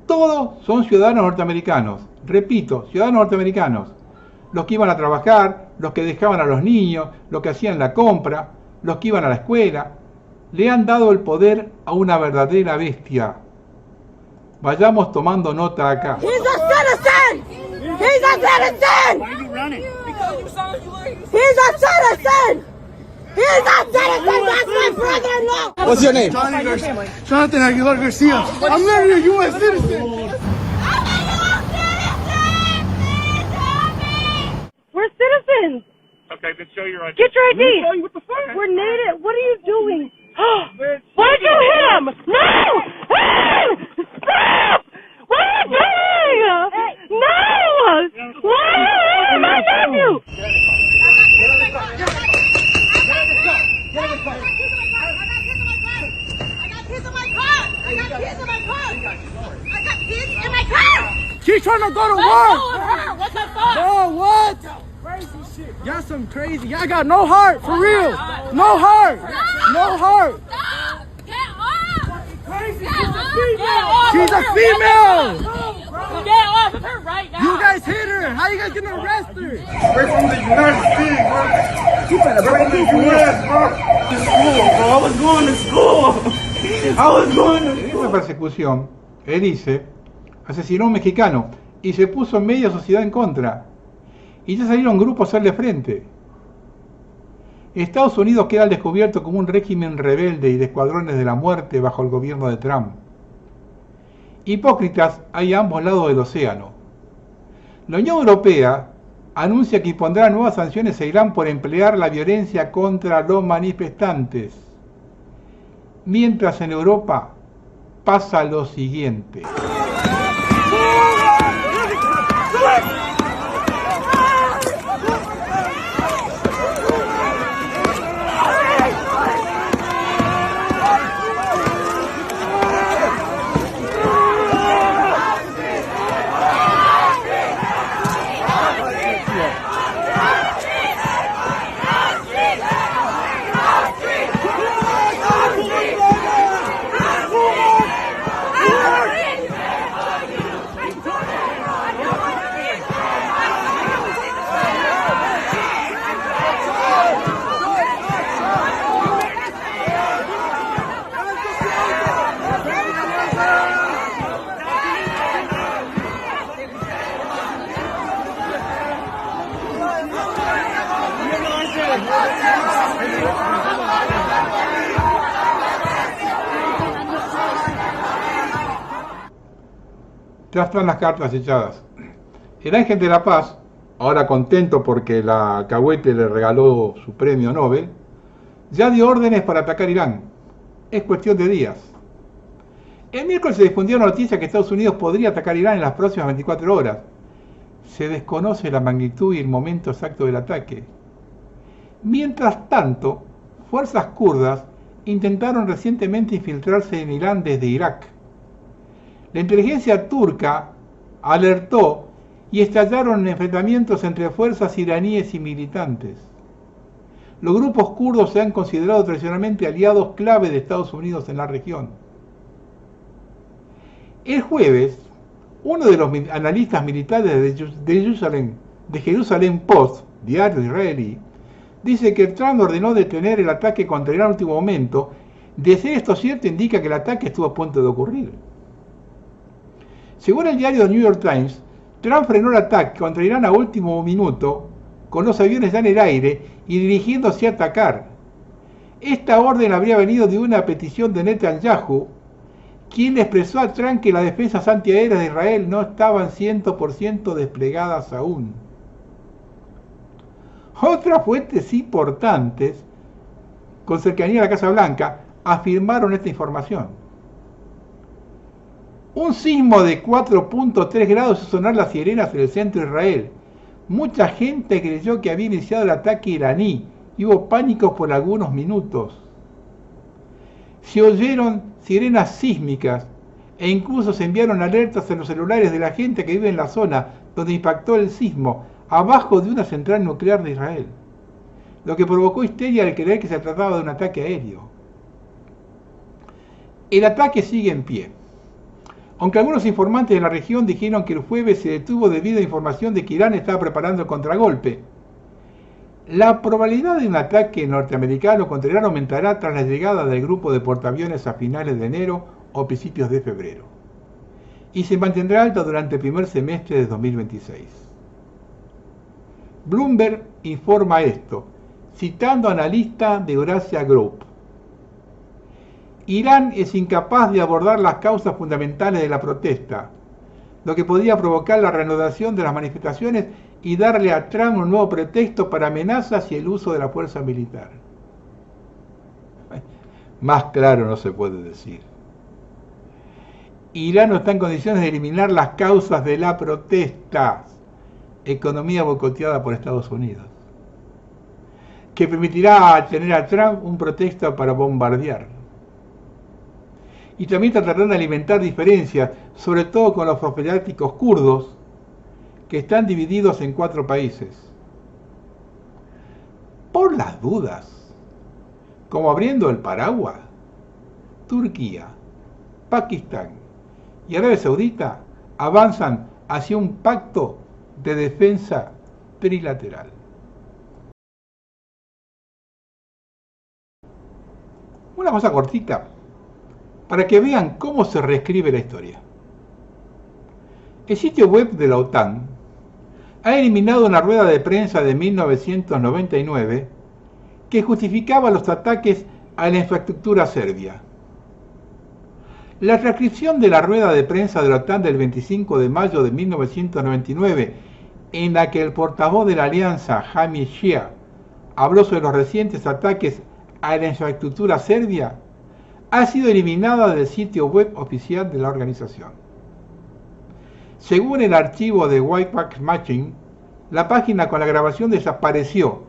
Todos son ciudadanos norteamericanos. Repito, ciudadanos norteamericanos. Los que iban a trabajar, los que dejaban a los niños, los que hacían la compra, los que iban a la escuela. Le han dado el poder a una verdadera bestia. Vayamos tomando nota acá. He's a citizen! He's a citizen! Why are you running? He's a citizen! He's a citizen! That's my brother-in-law! What's your name? Jonathan Aguilar Garcia. I'm married a U.S. citizen. We're citizens! Okay, then show your ID. Get your ID! What the fuck? We're native. What are you doing? Why'd you hit him? No! Stop! What are you doing? No! Why are you hitting my nephew? She's trying to go to work. What the fuck? Bro, what? Crazy shit. Y'all some crazy. Y'all got no heart, for real. No heart. No heart. Get off! Crazy. She's a female. Get off of her right now! You guys hit her. How you guys gonna arrest her? We're from the United States, bro. You better break the U.S., bro. To school, bro. I was going to school. I was going to En school. esta persecución, Elise asesinó a un mexicano y se puso media sociedad en contra. Y ya salieron grupos a hacerle frente. Estados Unidos queda al descubierto como un régimen rebelde y de escuadrones de la muerte bajo el gobierno de Trump. Hipócritas hay a ambos lados del océano. La Unión Europea anuncia que impondrá nuevas sanciones a Irán por emplear la violencia contra los manifestantes. Mientras en Europa pasa lo siguiente. Ya están las cartas echadas. El Ángel de la Paz, ahora contento porque la alcahuete le regaló su premio Nobel, ya dio órdenes para atacar Irán. Es cuestión de días. El miércoles se difundió la noticia que Estados Unidos podría atacar Irán en las próximas 24 horas. Se desconoce la magnitud y el momento exacto del ataque. Mientras tanto, fuerzas kurdas intentaron recientemente infiltrarse en Irán desde Irak. La inteligencia turca alertó y estallaron enfrentamientos entre fuerzas iraníes y militantes. Los grupos kurdos se han considerado tradicionalmente aliados clave de Estados Unidos en la región. El jueves, uno de los analistas militares de Jerusalem Post, diario israelí, dice que Trump ordenó detener el ataque contra Irán en último momento. De ser esto cierto, indica que el ataque estuvo a punto de ocurrir. Según el diario New York Times, Trump frenó el ataque contra Irán a último minuto, con los aviones ya en el aire y dirigiéndose a atacar. Esta orden habría venido de una petición de Netanyahu, quien expresó a Trump que las defensas antiaéreas de Israel no estaban 100% desplegadas aún. Otras fuentes importantes, con cercanía a la Casa Blanca, afirmaron esta información. Un sismo de 4.3 grados hizo sonar las sirenas en el centro de Israel. Mucha gente creyó que había iniciado el ataque iraní y hubo pánico por algunos minutos. Se oyeron sirenas sísmicas e incluso se enviaron alertas en los celulares de la gente que vive en la zona donde impactó el sismo, abajo de una central nuclear de Israel, lo que provocó histeria al creer que se trataba de un ataque aéreo. El ataque sigue en pie, aunque algunos informantes de la región dijeron que el jueves se detuvo debido a información de que Irán estaba preparando el contragolpe. La probabilidad de un ataque norteamericano contra Irán aumentará tras la llegada del grupo de portaaviones a finales de enero o principios de febrero, y se mantendrá alta durante el primer semestre de 2026. Bloomberg informa esto, citando a analista de Eurasia Group. Irán es incapaz de abordar las causas fundamentales de la protesta, lo que podría provocar la reanudación de las manifestaciones y darle a Trump un nuevo pretexto para amenazas y el uso de la fuerza militar. Más claro no se puede decir. Irán no está en condiciones de eliminar las causas de la protesta, economía boicoteada por Estados Unidos, que permitirá tener a Trump un pretexto para bombardear. Y también tratarán de alimentar diferencias, sobre todo con los profilácticos kurdos, que están divididos en 4 países. Por las dudas, como abriendo el paraguas, Turquía, Pakistán y Arabia Saudita avanzan hacia un pacto de defensa trilateral. Una cosa cortita, para que vean cómo se reescribe la historia. El sitio web de la OTAN ha eliminado una rueda de prensa de 1999 que justificaba los ataques a la infraestructura serbia. La transcripción de la rueda de prensa de la OTAN del 25 de mayo de 1999, en la que el portavoz de la alianza, Hamid Shia, habló sobre los recientes ataques a la infraestructura serbia, ha sido eliminada del sitio web oficial de la organización. Según el archivo de Whitepack Matching, la página con la grabación desapareció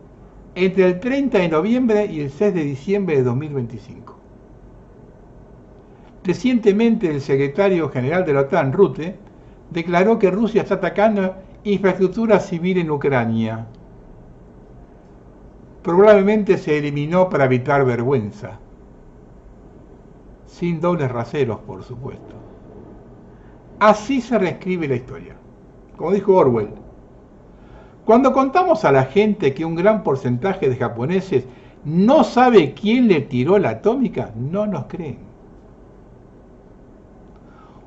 entre el 30 de noviembre y el 6 de diciembre de 2025. Recientemente el secretario general de la OTAN, Rutte, declaró que Rusia está atacando infraestructura civil en Ucrania. Probablemente se eliminó para evitar vergüenza. Sin dobles raseros, por supuesto. Así se reescribe la historia. Como dijo Orwell, cuando contamos a la gente que un gran porcentaje de japoneses no sabe quién le tiró la atómica, no nos creen.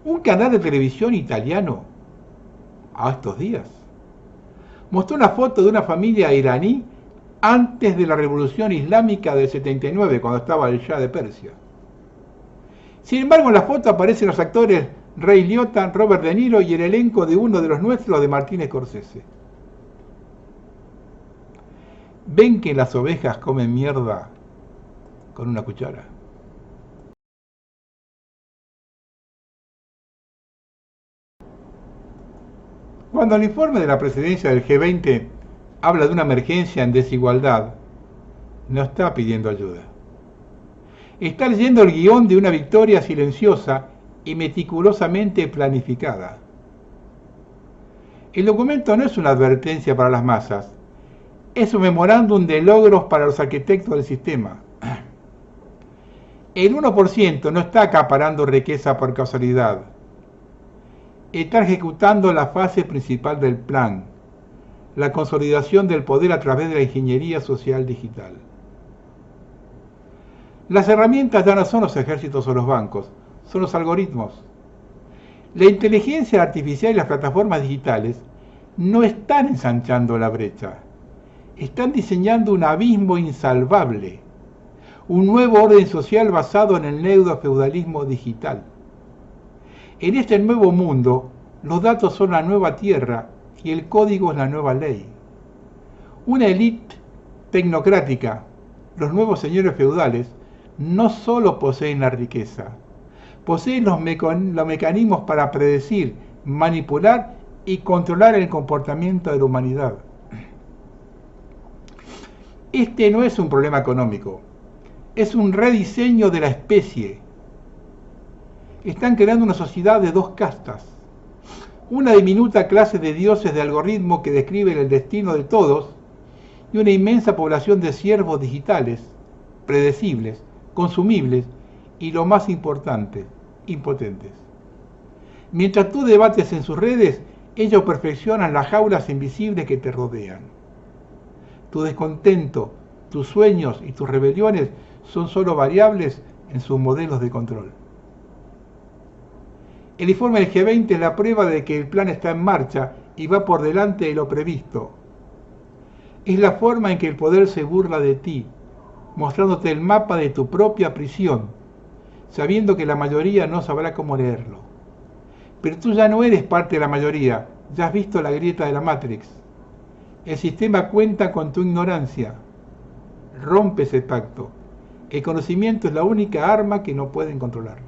Un canal de televisión italiano, a estos días, mostró una foto de una familia iraní antes de la revolución islámica del 79, cuando estaba el Shah de Persia. Sin embargo, en la foto aparecen los actores Ray Liotta, Robert De Niro y el elenco de uno de los nuestros de Martin Scorsese. ¿Ven que las ovejas comen mierda con una cuchara? Cuando el informe de la presidencia del G20 habla de una emergencia en desigualdad, no está pidiendo ayuda. Está leyendo el guión de una victoria silenciosa y meticulosamente planificada. El documento no es una advertencia para las masas, es un memorándum de logros para los arquitectos del sistema. El 1% no está acaparando riqueza por casualidad. Está ejecutando la fase principal del plan, la consolidación del poder a través de la ingeniería social digital. Las herramientas ya no son los ejércitos o los bancos, son los algoritmos. La inteligencia artificial y las plataformas digitales no están ensanchando la brecha, están diseñando un abismo insalvable, un nuevo orden social basado en el neofeudalismo digital. En este nuevo mundo, los datos son la nueva tierra y el código es la nueva ley. Una élite tecnocrática, los nuevos señores feudales, no solo poseen la riqueza, poseen los mecanismos para predecir, manipular y controlar el comportamiento de la humanidad. Este no es un problema económico, es un rediseño de la especie. Están creando una sociedad de dos castas, una diminuta clase de dioses de algoritmo que describen el destino de todos y una inmensa población de siervos digitales, predecibles, consumibles y, lo más importante, impotentes. Mientras tú debates en sus redes, ellos perfeccionan las jaulas invisibles que te rodean. Tu descontento, tus sueños y tus rebeliones son solo variables en sus modelos de control. El informe del G20 es la prueba de que el plan está en marcha y va por delante de lo previsto. Es la forma en que el poder se burla de ti, mostrándote el mapa de tu propia prisión, sabiendo que la mayoría no sabrá cómo leerlo. Pero tú ya no eres parte de la mayoría, ya has visto la grieta de la Matrix. El sistema cuenta con tu ignorancia. Rompe ese pacto. El conocimiento es la única arma que no pueden controlar.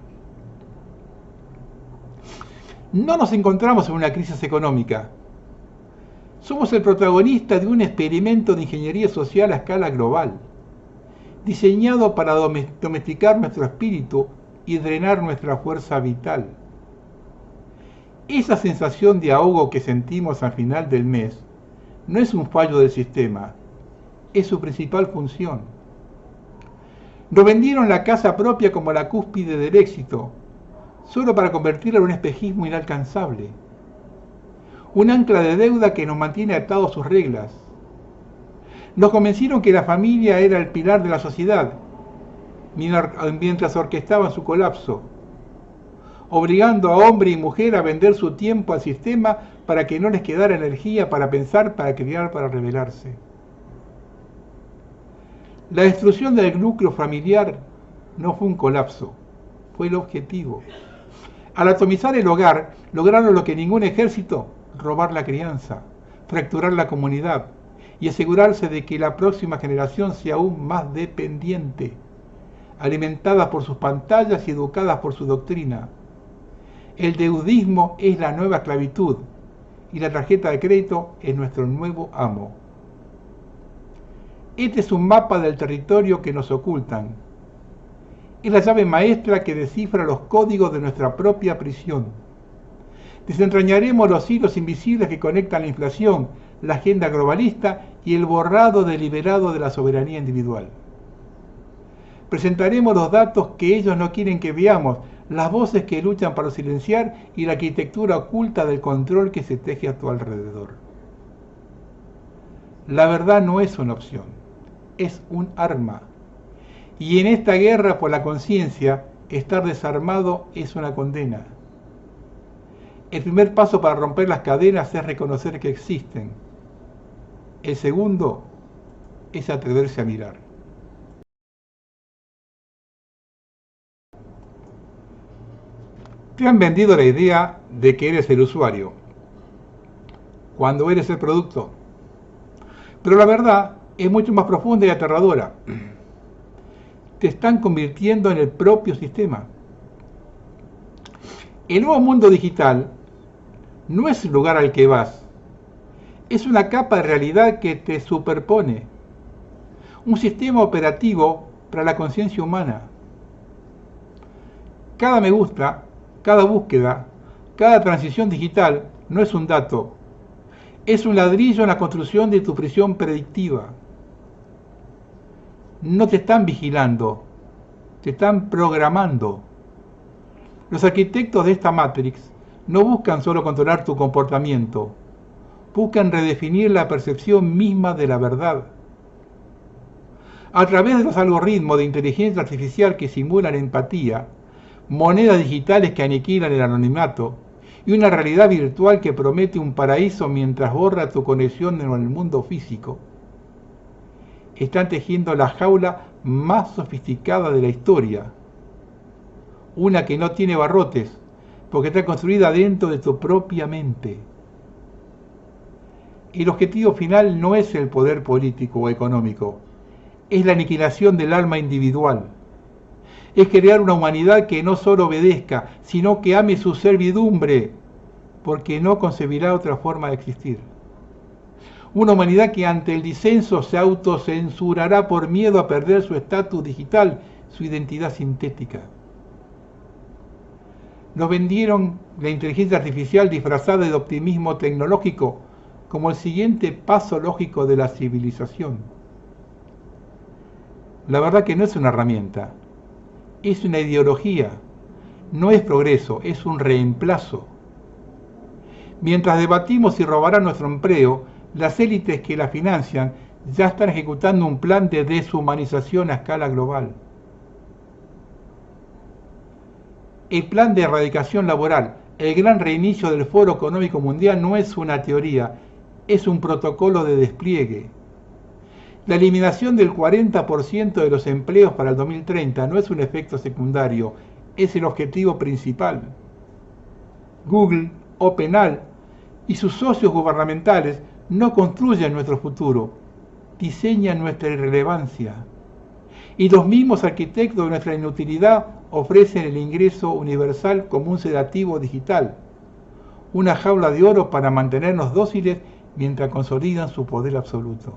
No nos encontramos en una crisis económica. Somos el protagonista de un experimento de ingeniería social a escala global, diseñado para domesticar nuestro espíritu y drenar nuestra fuerza vital. Esa sensación de ahogo que sentimos al final del mes no es un fallo del sistema, es su principal función. Nos vendieron la casa propia como la cúspide del éxito, solo para convertirla en un espejismo inalcanzable, un ancla de deuda que nos mantiene atados a sus reglas. Nos convencieron que la familia era el pilar de la sociedad, mientras orquestaban su colapso, obligando a hombre y mujer a vender su tiempo al sistema para que no les quedara energía para pensar, para criar, para rebelarse. La destrucción del núcleo familiar no fue un colapso, fue el objetivo. Al atomizar el hogar, lograron lo que ningún ejército, robar la crianza, fracturar la comunidad y asegurarse de que la próxima generación sea aún más dependiente, alimentada por sus pantallas y educada por su doctrina. El deudismo es la nueva esclavitud y la tarjeta de crédito es nuestro nuevo amo. Este es un mapa del territorio que nos ocultan. Es la llave maestra que descifra los códigos de nuestra propia prisión. Desentrañaremos los hilos invisibles que conectan la inflación, la agenda globalista y el borrado deliberado de la soberanía individual. Presentaremos los datos que ellos no quieren que veamos, las voces que luchan para silenciar y la arquitectura oculta del control que se teje a tu alrededor. La verdad no es una opción, es un arma. Y en esta guerra por la conciencia, estar desarmado es una condena. El primer paso para romper las cadenas es reconocer que existen. El segundo es atreverse a mirar. Te han vendido la idea de que eres el usuario, cuando eres el producto. Pero la verdad es mucho más profunda y aterradora. Te están convirtiendo en el propio sistema. El nuevo mundo digital no es el lugar al que vas, es una capa de realidad que te superpone, un sistema operativo para la conciencia humana. Cada me gusta, cada búsqueda, cada transición digital no es un dato, es un ladrillo en la construcción de tu prisión predictiva. No te están vigilando, te están programando. Los arquitectos de esta Matrix no buscan solo controlar tu comportamiento, buscan redefinir la percepción misma de la verdad. A través de los algoritmos de inteligencia artificial que simulan empatía, monedas digitales que aniquilan el anonimato y una realidad virtual que promete un paraíso mientras borra tu conexión con el mundo físico, están tejiendo la jaula más sofisticada de la historia, una que no tiene barrotes, porque está construida dentro de tu propia mente. El objetivo final no es el poder político o económico, es la aniquilación del alma individual. Es crear una humanidad que no solo obedezca, sino que ame su servidumbre, porque no concebirá otra forma de existir. Una humanidad que ante el disenso se autocensurará por miedo a perder su estatus digital, su identidad sintética. Nos vendieron la inteligencia artificial disfrazada de optimismo tecnológico como el siguiente paso lógico de la civilización. La verdad que no es una herramienta, es una ideología, no es progreso, es un reemplazo. Mientras debatimos si robará nuestro empleo, las élites que la financian ya están ejecutando un plan de deshumanización a escala global. El plan de erradicación laboral, el gran reinicio del Foro Económico Mundial, no es una teoría, es un protocolo de despliegue. La eliminación del 40% de los empleos para el 2030 no es un efecto secundario, es el objetivo principal. Google, OpenAI y sus socios gubernamentales no construyen nuestro futuro, diseñan nuestra irrelevancia. Y los mismos arquitectos de nuestra inutilidad ofrecen el ingreso universal como un sedativo digital, una jaula de oro para mantenernos dóciles mientras consolidan su poder absoluto.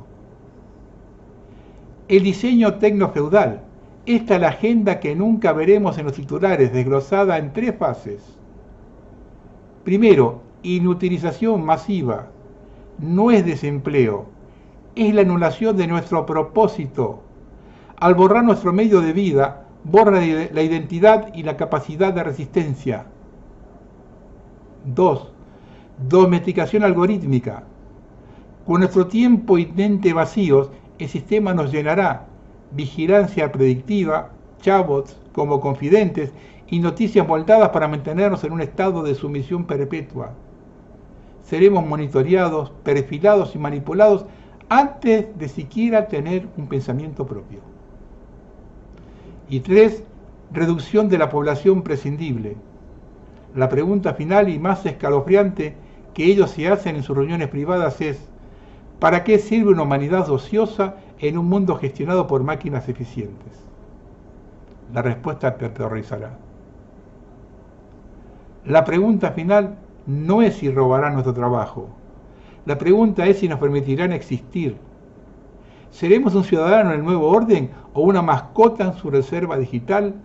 El diseño tecnofeudal, esta es la agenda que nunca veremos en los titulares, desglosada en 3 fases. Primero, inutilización masiva, no es desempleo, es la anulación de nuestro propósito. Al borrar nuestro medio de vida, borra la identidad y la capacidad de resistencia. 2. Domesticación algorítmica. Con nuestro tiempo y mente vacíos, el sistema nos llenará. Vigilancia predictiva, chatbots como confidentes y noticias moldadas para mantenernos en un estado de sumisión perpetua. Seremos monitoreados, perfilados y manipulados antes de siquiera tener un pensamiento propio. Y 3, reducción de la población prescindible. La pregunta final y más escalofriante que ellos se hacen en sus reuniones privadas es: ¿para qué sirve una humanidad ociosa en un mundo gestionado por máquinas eficientes? La respuesta te aterrorizará. La pregunta final no es si robarán nuestro trabajo. La pregunta es si nos permitirán existir. ¿Seremos un ciudadano en el nuevo orden o una mascota en su reserva digital,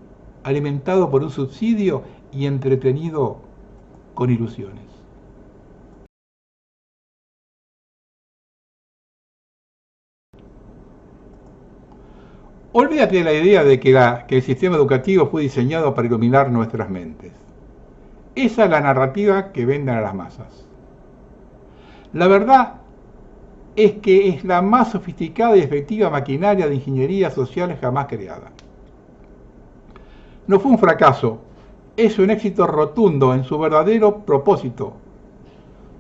alimentado por un subsidio y entretenido con ilusiones? Olvídate de la idea de que el sistema educativo fue diseñado para iluminar nuestras mentes. Esa es la narrativa que venden a las masas. La verdad es que es la más sofisticada y efectiva maquinaria de ingeniería social jamás creada. No fue un fracaso, es un éxito rotundo en su verdadero propósito: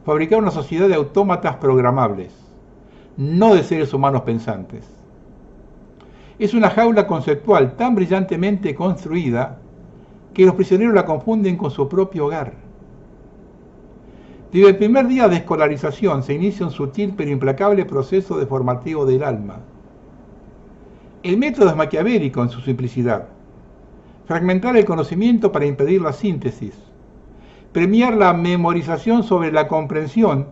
fabricar una sociedad de autómatas programables, no de seres humanos pensantes. Es una jaula conceptual tan brillantemente construida que los prisioneros la confunden con su propio hogar. Desde el primer día de escolarización se inicia un sutil pero implacable proceso deformativo del alma. El método es maquiavélico en su simplicidad. Fragmentar el conocimiento para impedir la síntesis, premiar la memorización sobre la comprensión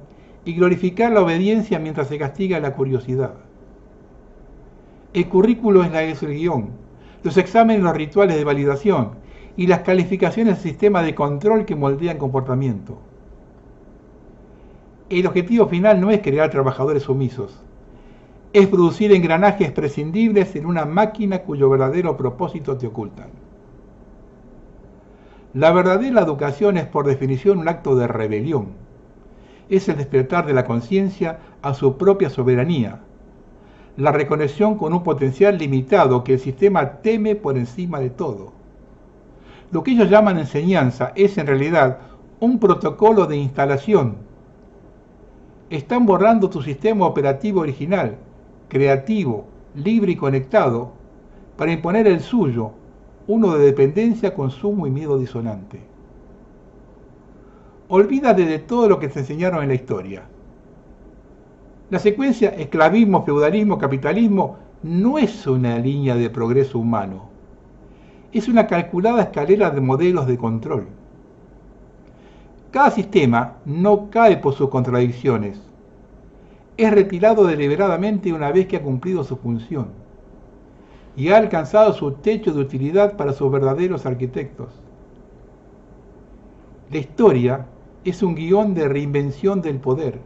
y glorificar la obediencia mientras se castiga la curiosidad. El currículo es el guión, los exámenes, los rituales de validación y las calificaciones del sistema de control que moldean comportamiento. El objetivo final no es crear trabajadores sumisos, es producir engranajes prescindibles en una máquina cuyo verdadero propósito te ocultan. La verdadera educación es por definición un acto de rebelión. Es el despertar de la conciencia a su propia soberanía, la reconexión con un potencial limitado que el sistema teme por encima de todo. Lo que ellos llaman enseñanza es en realidad un protocolo de instalación. Están borrando tu sistema operativo original, creativo, libre y conectado, para imponer el suyo, uno de dependencia, consumo y miedo disonante. Olvídate de todo lo que te enseñaron en la historia. La secuencia esclavismo, feudalismo, capitalismo no es una línea de progreso humano. Es una calculada escalera de modelos de control. Cada sistema no cae por sus contradicciones. Es retirado deliberadamente una vez que ha cumplido su función y ha alcanzado su techo de utilidad para sus verdaderos arquitectos. La historia es un guión de reinvención del poder.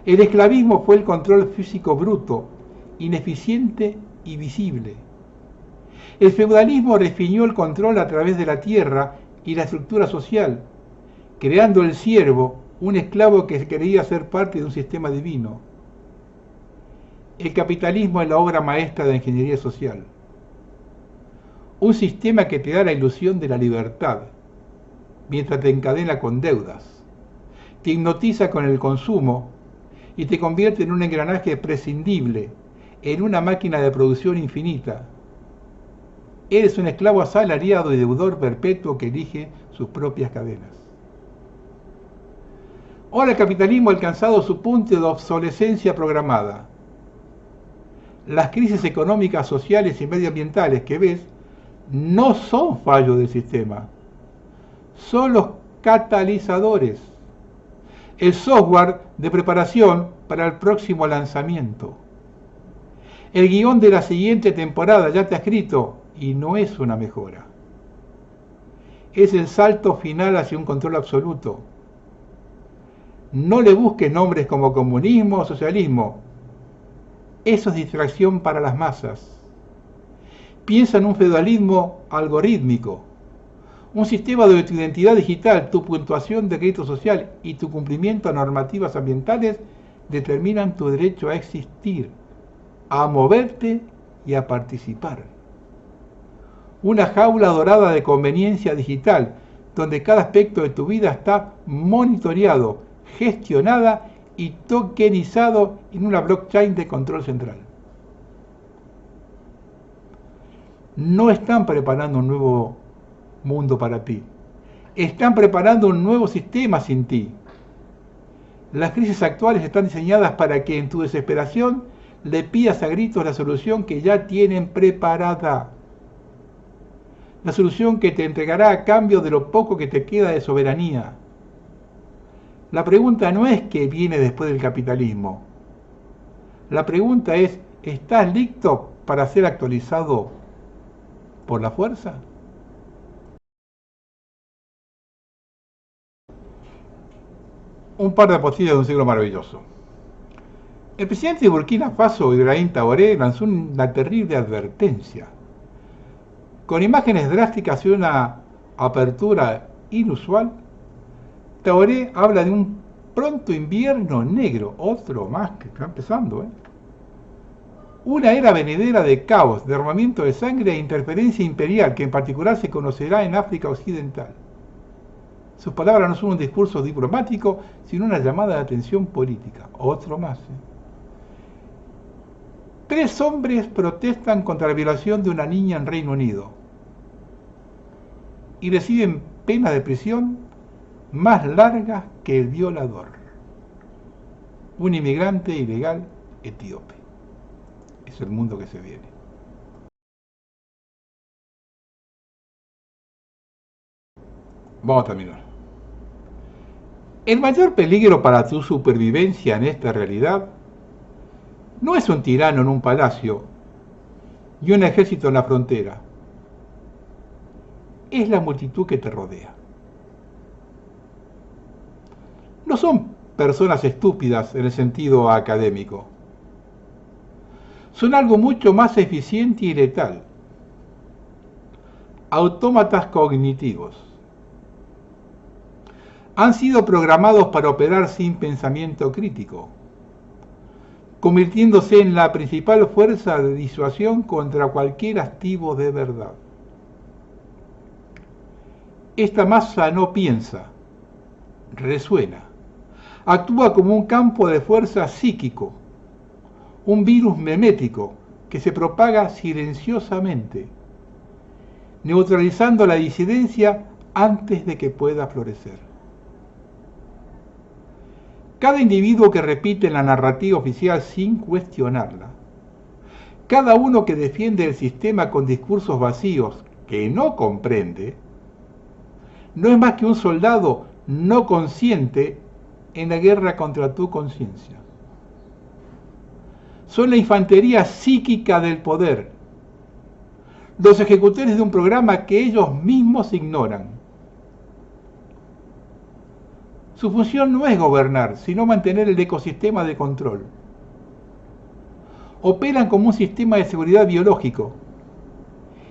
El esclavismo fue el control físico bruto, ineficiente y visible. El feudalismo refinió el control a través de la tierra y la estructura social, creando el siervo, un esclavo que quería ser parte de un sistema divino. El capitalismo es la obra maestra de la ingeniería social. Un sistema que te da la ilusión de la libertad, mientras te encadena con deudas, te hipnotiza con el consumo y te convierte en un engranaje prescindible, en una máquina de producción infinita. Eres un esclavo asalariado y deudor perpetuo que elige sus propias cadenas. Ahora el capitalismo ha alcanzado su punto de obsolescencia programada. Las crisis económicas, sociales y medioambientales que ves no son fallos del sistema, son los catalizadores, el software de preparación para el próximo lanzamiento. El guión de la siguiente temporada ya está escrito y no es una mejora. Es el salto final hacia un control absoluto. No le busques nombres como comunismo o socialismo. Eso es distracción para las masas. Piensa en un feudalismo algorítmico, un sistema donde tu identidad digital, tu puntuación de crédito social y tu cumplimiento a normativas ambientales determinan tu derecho a existir, a moverte y a participar. Una jaula dorada de conveniencia digital, donde cada aspecto de tu vida está monitoreado, gestionada y tokenizado en una blockchain de control central. No están preparando un nuevo mundo para ti. Están preparando un nuevo sistema sin ti. Las crisis actuales están diseñadas para que en tu desesperación le pidas a gritos la solución que ya tienen preparada. La solución que te entregará a cambio de lo poco que te queda de soberanía. La pregunta no es qué viene después del capitalismo. La pregunta es, ¿estás listo para ser actualizado por la fuerza? Un par de apostillas de un siglo maravilloso. El presidente de Burkina Faso, Ibrahim Traoré, lanzó una terrible advertencia. Con imágenes drásticas y una apertura inusual, Traoré habla de un pronto invierno negro, otro más que está empezando, Una era venidera de caos, derramamiento de sangre e interferencia imperial, que en particular se conocerá en África Occidental. Sus palabras no son un discurso diplomático, sino una llamada de atención política. Otro más. 3 hombres protestan contra la violación de una niña en Reino Unido. y reciben penas de prisión más largas que el violador, un inmigrante ilegal etíope. Es el mundo que se viene. Vamos a terminar. El mayor peligro para tu supervivencia en esta realidad no es un tirano en un palacio y un ejército en la frontera. Es la multitud que te rodea. No son personas estúpidas en el sentido académico. Son algo mucho más eficiente y letal. Autómatas cognitivos. Han sido programados para operar sin pensamiento crítico, convirtiéndose en la principal fuerza de disuasión contra cualquier activo de verdad. Esta masa no piensa, resuena, actúa como un campo de fuerza psíquico, un virus memético que se propaga silenciosamente, neutralizando la disidencia antes de que pueda florecer. Cada individuo que repite la narrativa oficial sin cuestionarla, cada uno que defiende el sistema con discursos vacíos que no comprende, no es más que un soldado no consciente en la guerra contra tu conciencia. Son la infantería psíquica del poder, los ejecutores de un programa que ellos mismos ignoran. Su función no es gobernar, sino mantener el ecosistema de control. Operan como un sistema de seguridad biológico,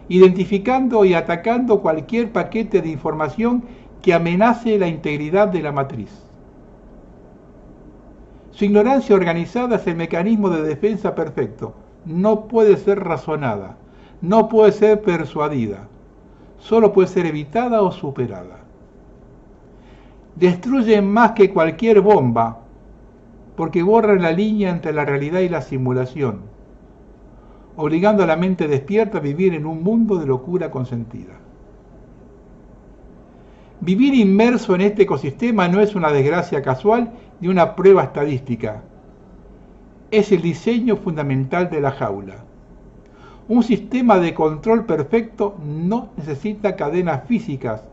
identificando y atacando cualquier paquete de información que amenace la integridad de la matriz. Su ignorancia organizada es el mecanismo de defensa perfecto. No puede ser razonada, no puede ser persuadida, solo puede ser evitada o superada. Destruyen más que cualquier bomba, porque borran la línea entre la realidad y la simulación, obligando a la mente despierta a vivir en un mundo de locura consentida. Vivir inmerso en este ecosistema no es una desgracia casual ni una prueba estadística. Es el diseño fundamental de la jaula. Un sistema de control perfecto no necesita cadenas físicas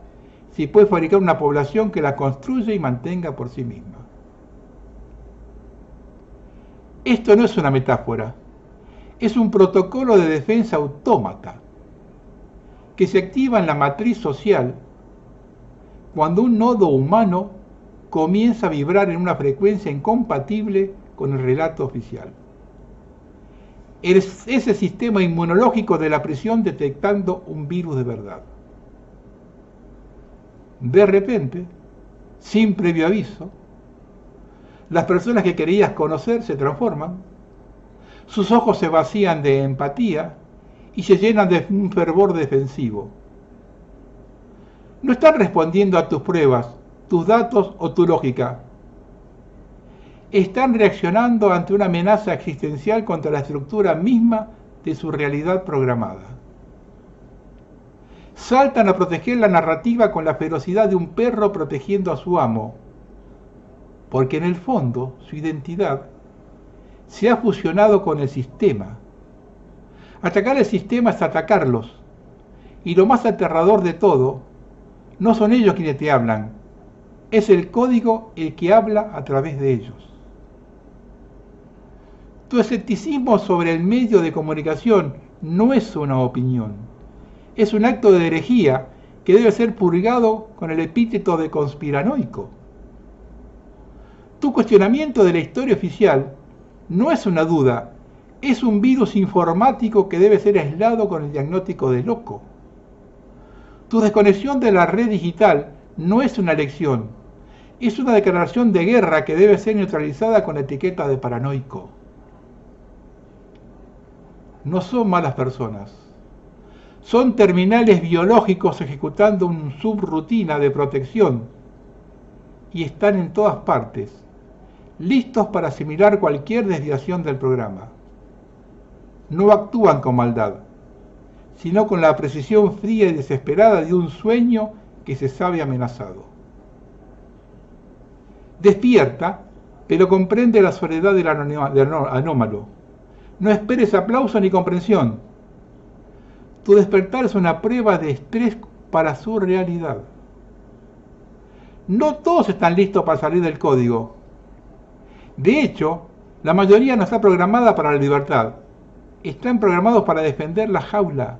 si puede fabricar una población que la construya y mantenga por sí misma. Esto no es una metáfora, es un protocolo de defensa autómata que se activa en la matriz social cuando un nodo humano comienza a vibrar en una frecuencia incompatible con el relato oficial. Es ese sistema inmunológico de la prisión detectando un virus de verdad. De repente, sin previo aviso, las personas que querías conocer se transforman, sus ojos se vacían de empatía y se llenan de un fervor defensivo. No están respondiendo a tus pruebas, tus datos o tu lógica. Están reaccionando ante una amenaza existencial contra la estructura misma de su realidad programada. Saltan a proteger la narrativa con la ferocidad de un perro protegiendo a su amo, porque en el fondo su identidad se ha fusionado con el sistema. Atacar el sistema es atacarlos, y lo más aterrador de todo, no son ellos quienes te hablan, es el código el que habla a través de ellos. Tu escepticismo sobre el medio de comunicación no es una opinión. Es un acto de herejía que debe ser purgado con el epíteto de conspiranoico. Tu cuestionamiento de la historia oficial no es una duda, es un virus informático que debe ser aislado con el diagnóstico de loco. Tu desconexión de la red digital no es una elección, es una declaración de guerra que debe ser neutralizada con la etiqueta de paranoico. No son malas personas. Son terminales biológicos ejecutando una subrutina de protección y están en todas partes, listos para asimilar cualquier desviación del programa. No actúan con maldad, sino con la precisión fría y desesperada de un sueño que se sabe amenazado. Despierta, pero comprende la soledad del anómalo. No esperes aplauso ni comprensión. Tu despertar es una prueba de estrés para su realidad. No todos están listos para salir del código. De hecho, la mayoría no está programada para la libertad. Están programados para defender la jaula.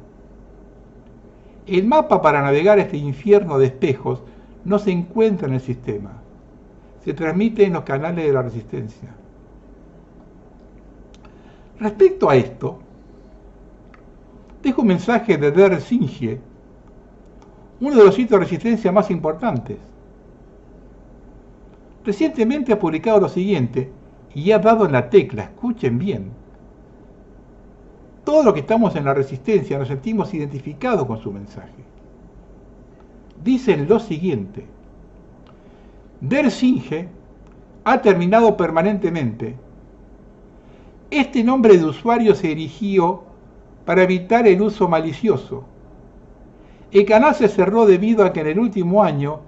El mapa para navegar este infierno de espejos no se encuentra en el sistema. Se transmite en los canales de la resistencia. Respecto a esto, dejo un mensaje de Der Singe, uno de los sitios de resistencia más importantes. Recientemente ha publicado lo siguiente y ha dado en la tecla, escuchen bien. Todos los que estamos en la resistencia nos sentimos identificados con su mensaje. Dicen lo siguiente: Der Singe ha terminado permanentemente. Este nombre de usuario se erigió para evitar el uso malicioso. El canal se cerró debido a que en el último año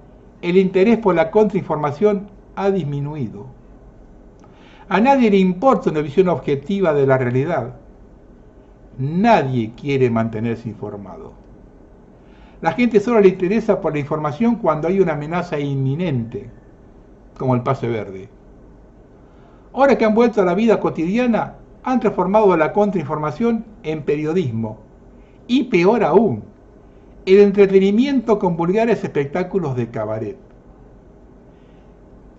el interés por la contrainformación ha disminuido. A nadie le importa una visión objetiva de la realidad. Nadie quiere mantenerse informado. La gente solo le interesa por la información cuando hay una amenaza inminente, como el pase verde. Ahora que han vuelto a la vida cotidiana, han transformado la contrainformación en periodismo. Y peor aún, el entretenimiento con vulgares espectáculos de cabaret.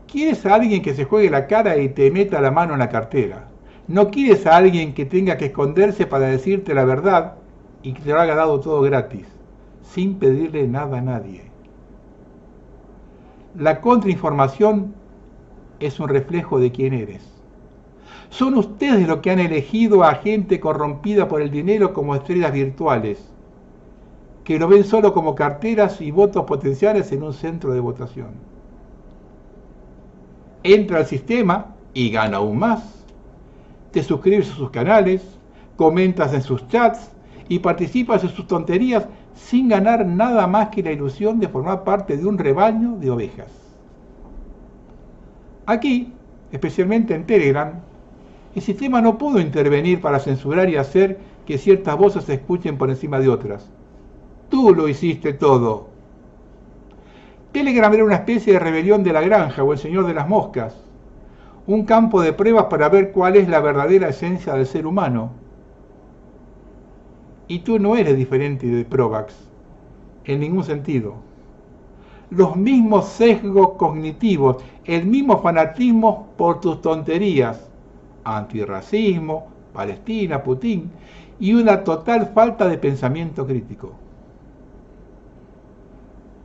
¿Quieres a alguien que se juegue la cara y te meta la mano en la cartera? No quieres a alguien que tenga que esconderse para decirte la verdad y que te lo haya dado todo gratis, sin pedirle nada a nadie. La contrainformación es un reflejo de quién eres. Son ustedes los que han elegido a gente corrompida por el dinero como estrellas virtuales, que lo ven solo como carteras y votos potenciales en un centro de votación. Entra al sistema y gana aún más. Te suscribes a sus canales, comentas en sus chats y participas en sus tonterías sin ganar nada más que la ilusión de formar parte de un rebaño de ovejas. Aquí, especialmente en Telegram, el sistema no pudo intervenir para censurar y hacer que ciertas voces se escuchen por encima de otras. Tú lo hiciste todo. Telegram era una especie de rebelión de la granja o el señor de las moscas, un campo de pruebas para ver cuál es la verdadera esencia del ser humano. Y tú no eres diferente de Provax, en ningún sentido. Los mismos sesgos cognitivos, el mismo fanatismo por tus tonterías, antirracismo, Palestina, Putin, y una total falta de pensamiento crítico.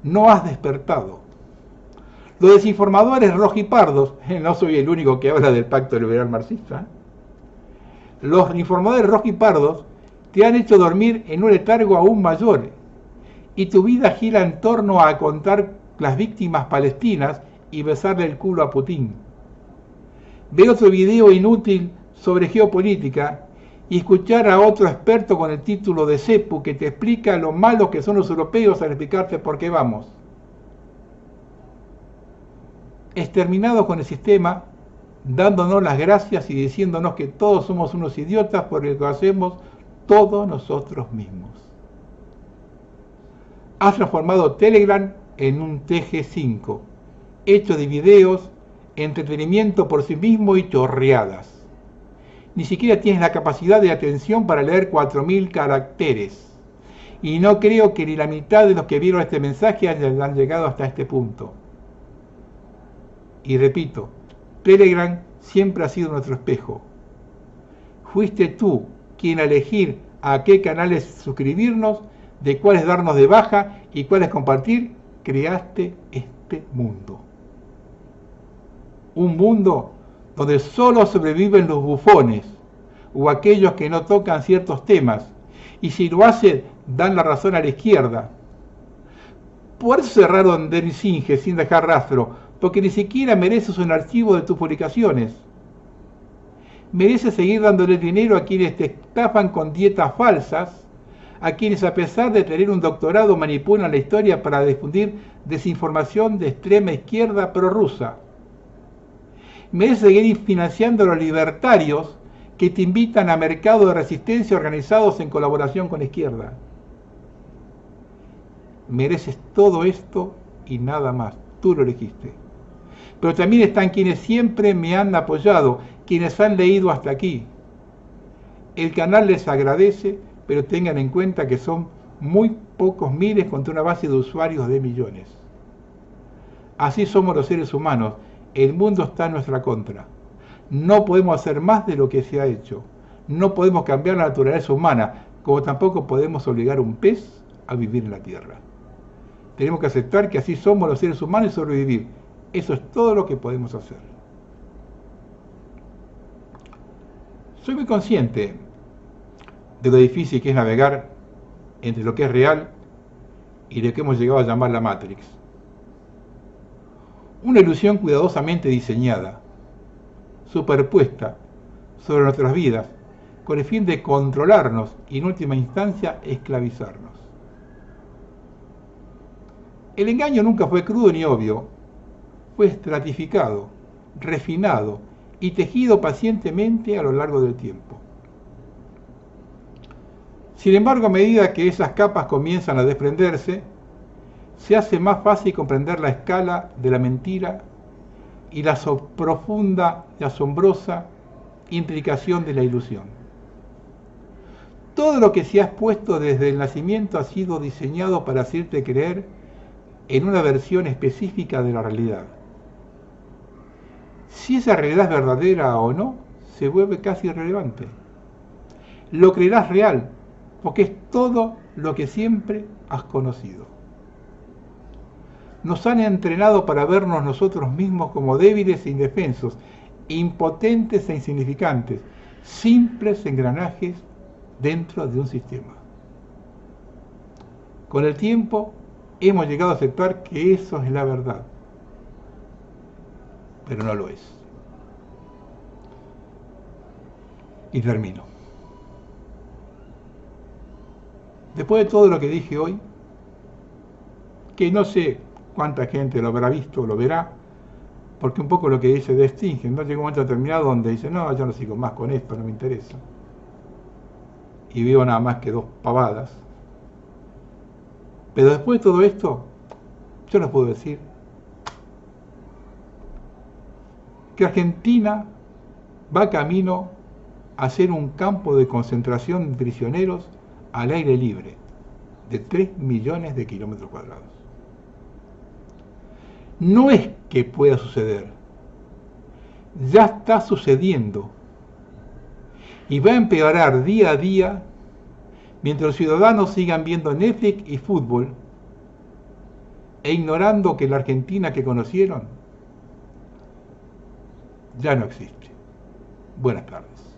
No has despertado. Los desinformadores rojipardos, no soy el único que habla del pacto liberal marxista, los informadores rojipardos te han hecho dormir en un letargo aún mayor y tu vida gira en torno a contar las víctimas palestinas y besarle el culo a Putin. Ve otro video inútil sobre geopolítica y escuchar a otro experto con el título de CEPU que te explica lo malos que son los europeos al explicarte por qué vamos. Exterminados con el sistema, dándonos las gracias y diciéndonos que todos somos unos idiotas por lo que hacemos todos nosotros mismos. Has transformado Telegram en un TG5, hecho de videos, entretenimiento por sí mismo y chorreadas. Ni siquiera tienes la capacidad de atención para leer 4000 caracteres. Y no creo que ni la mitad de los que vieron este mensaje hayan llegado hasta este punto. Y repito, Telegram siempre ha sido nuestro espejo. Fuiste tú quien a elegir a qué canales suscribirnos, de cuáles darnos de baja y cuáles compartir, creaste este mundo. Un mundo donde solo sobreviven los bufones o aquellos que no tocan ciertos temas, y si lo hacen, dan la razón a la izquierda. Por eso cerraron Der Singe sin dejar rastro, porque ni siquiera mereces un archivo de tus publicaciones. Mereces seguir dándole dinero a quienes te estafan con dietas falsas, a quienes a pesar de tener un doctorado manipulan la historia para difundir desinformación de extrema izquierda prorrusa. Merece seguir financiando a los libertarios que te invitan a mercados de resistencia organizados en colaboración con la izquierda. Mereces todo esto y nada más. Tú lo elegiste. Pero también están quienes siempre me han apoyado, quienes han leído hasta aquí. El canal les agradece, pero tengan en cuenta que son muy pocos miles contra una base de usuarios de millones. Así somos los seres humanos. El mundo está en nuestra contra. No podemos hacer más de lo que se ha hecho. No podemos cambiar la naturaleza humana, como tampoco podemos obligar a un pez a vivir en la tierra. Tenemos que aceptar que así somos los seres humanos y sobrevivir. Eso es todo lo que podemos hacer. Soy muy consciente de lo difícil que es navegar entre lo que es real y lo que hemos llegado a llamar la Matrix. Una ilusión cuidadosamente diseñada, superpuesta sobre nuestras vidas, con el fin de controlarnos y en última instancia esclavizarnos. El engaño nunca fue crudo ni obvio, fue estratificado, refinado y tejido pacientemente a lo largo del tiempo. Sin embargo, a medida que esas capas comienzan a desprenderse, se hace más fácil comprender la escala de la mentira y la profunda y asombrosa implicación de la ilusión. Todo lo que se ha expuesto desde el nacimiento ha sido diseñado para hacerte creer en una versión específica de la realidad. Si esa realidad es verdadera o no, se vuelve casi irrelevante. Lo creerás real, porque es todo lo que siempre has conocido. Nos han entrenado para vernos nosotros mismos como débiles e indefensos, impotentes e insignificantes, simples engranajes dentro de un sistema. Con el tiempo hemos llegado a aceptar que eso es la verdad, pero no lo es. Y termino. Después de todo lo que dije hoy, que no sé cuánta gente lo habrá visto o lo verá, porque un poco lo que dice de Stingen, ¿no? Llega un momento determinado donde dice, no, yo no sigo más con esto, no me interesa. Y veo nada más que 2 pavadas. Pero después de todo esto, yo les puedo decir que Argentina va camino a ser un campo de concentración de prisioneros al aire libre, de 3 millones de kilómetros cuadrados. No es que pueda suceder, ya está sucediendo y va a empeorar día a día mientras los ciudadanos sigan viendo Netflix y fútbol e ignorando que la Argentina que conocieron ya no existe. Buenas tardes.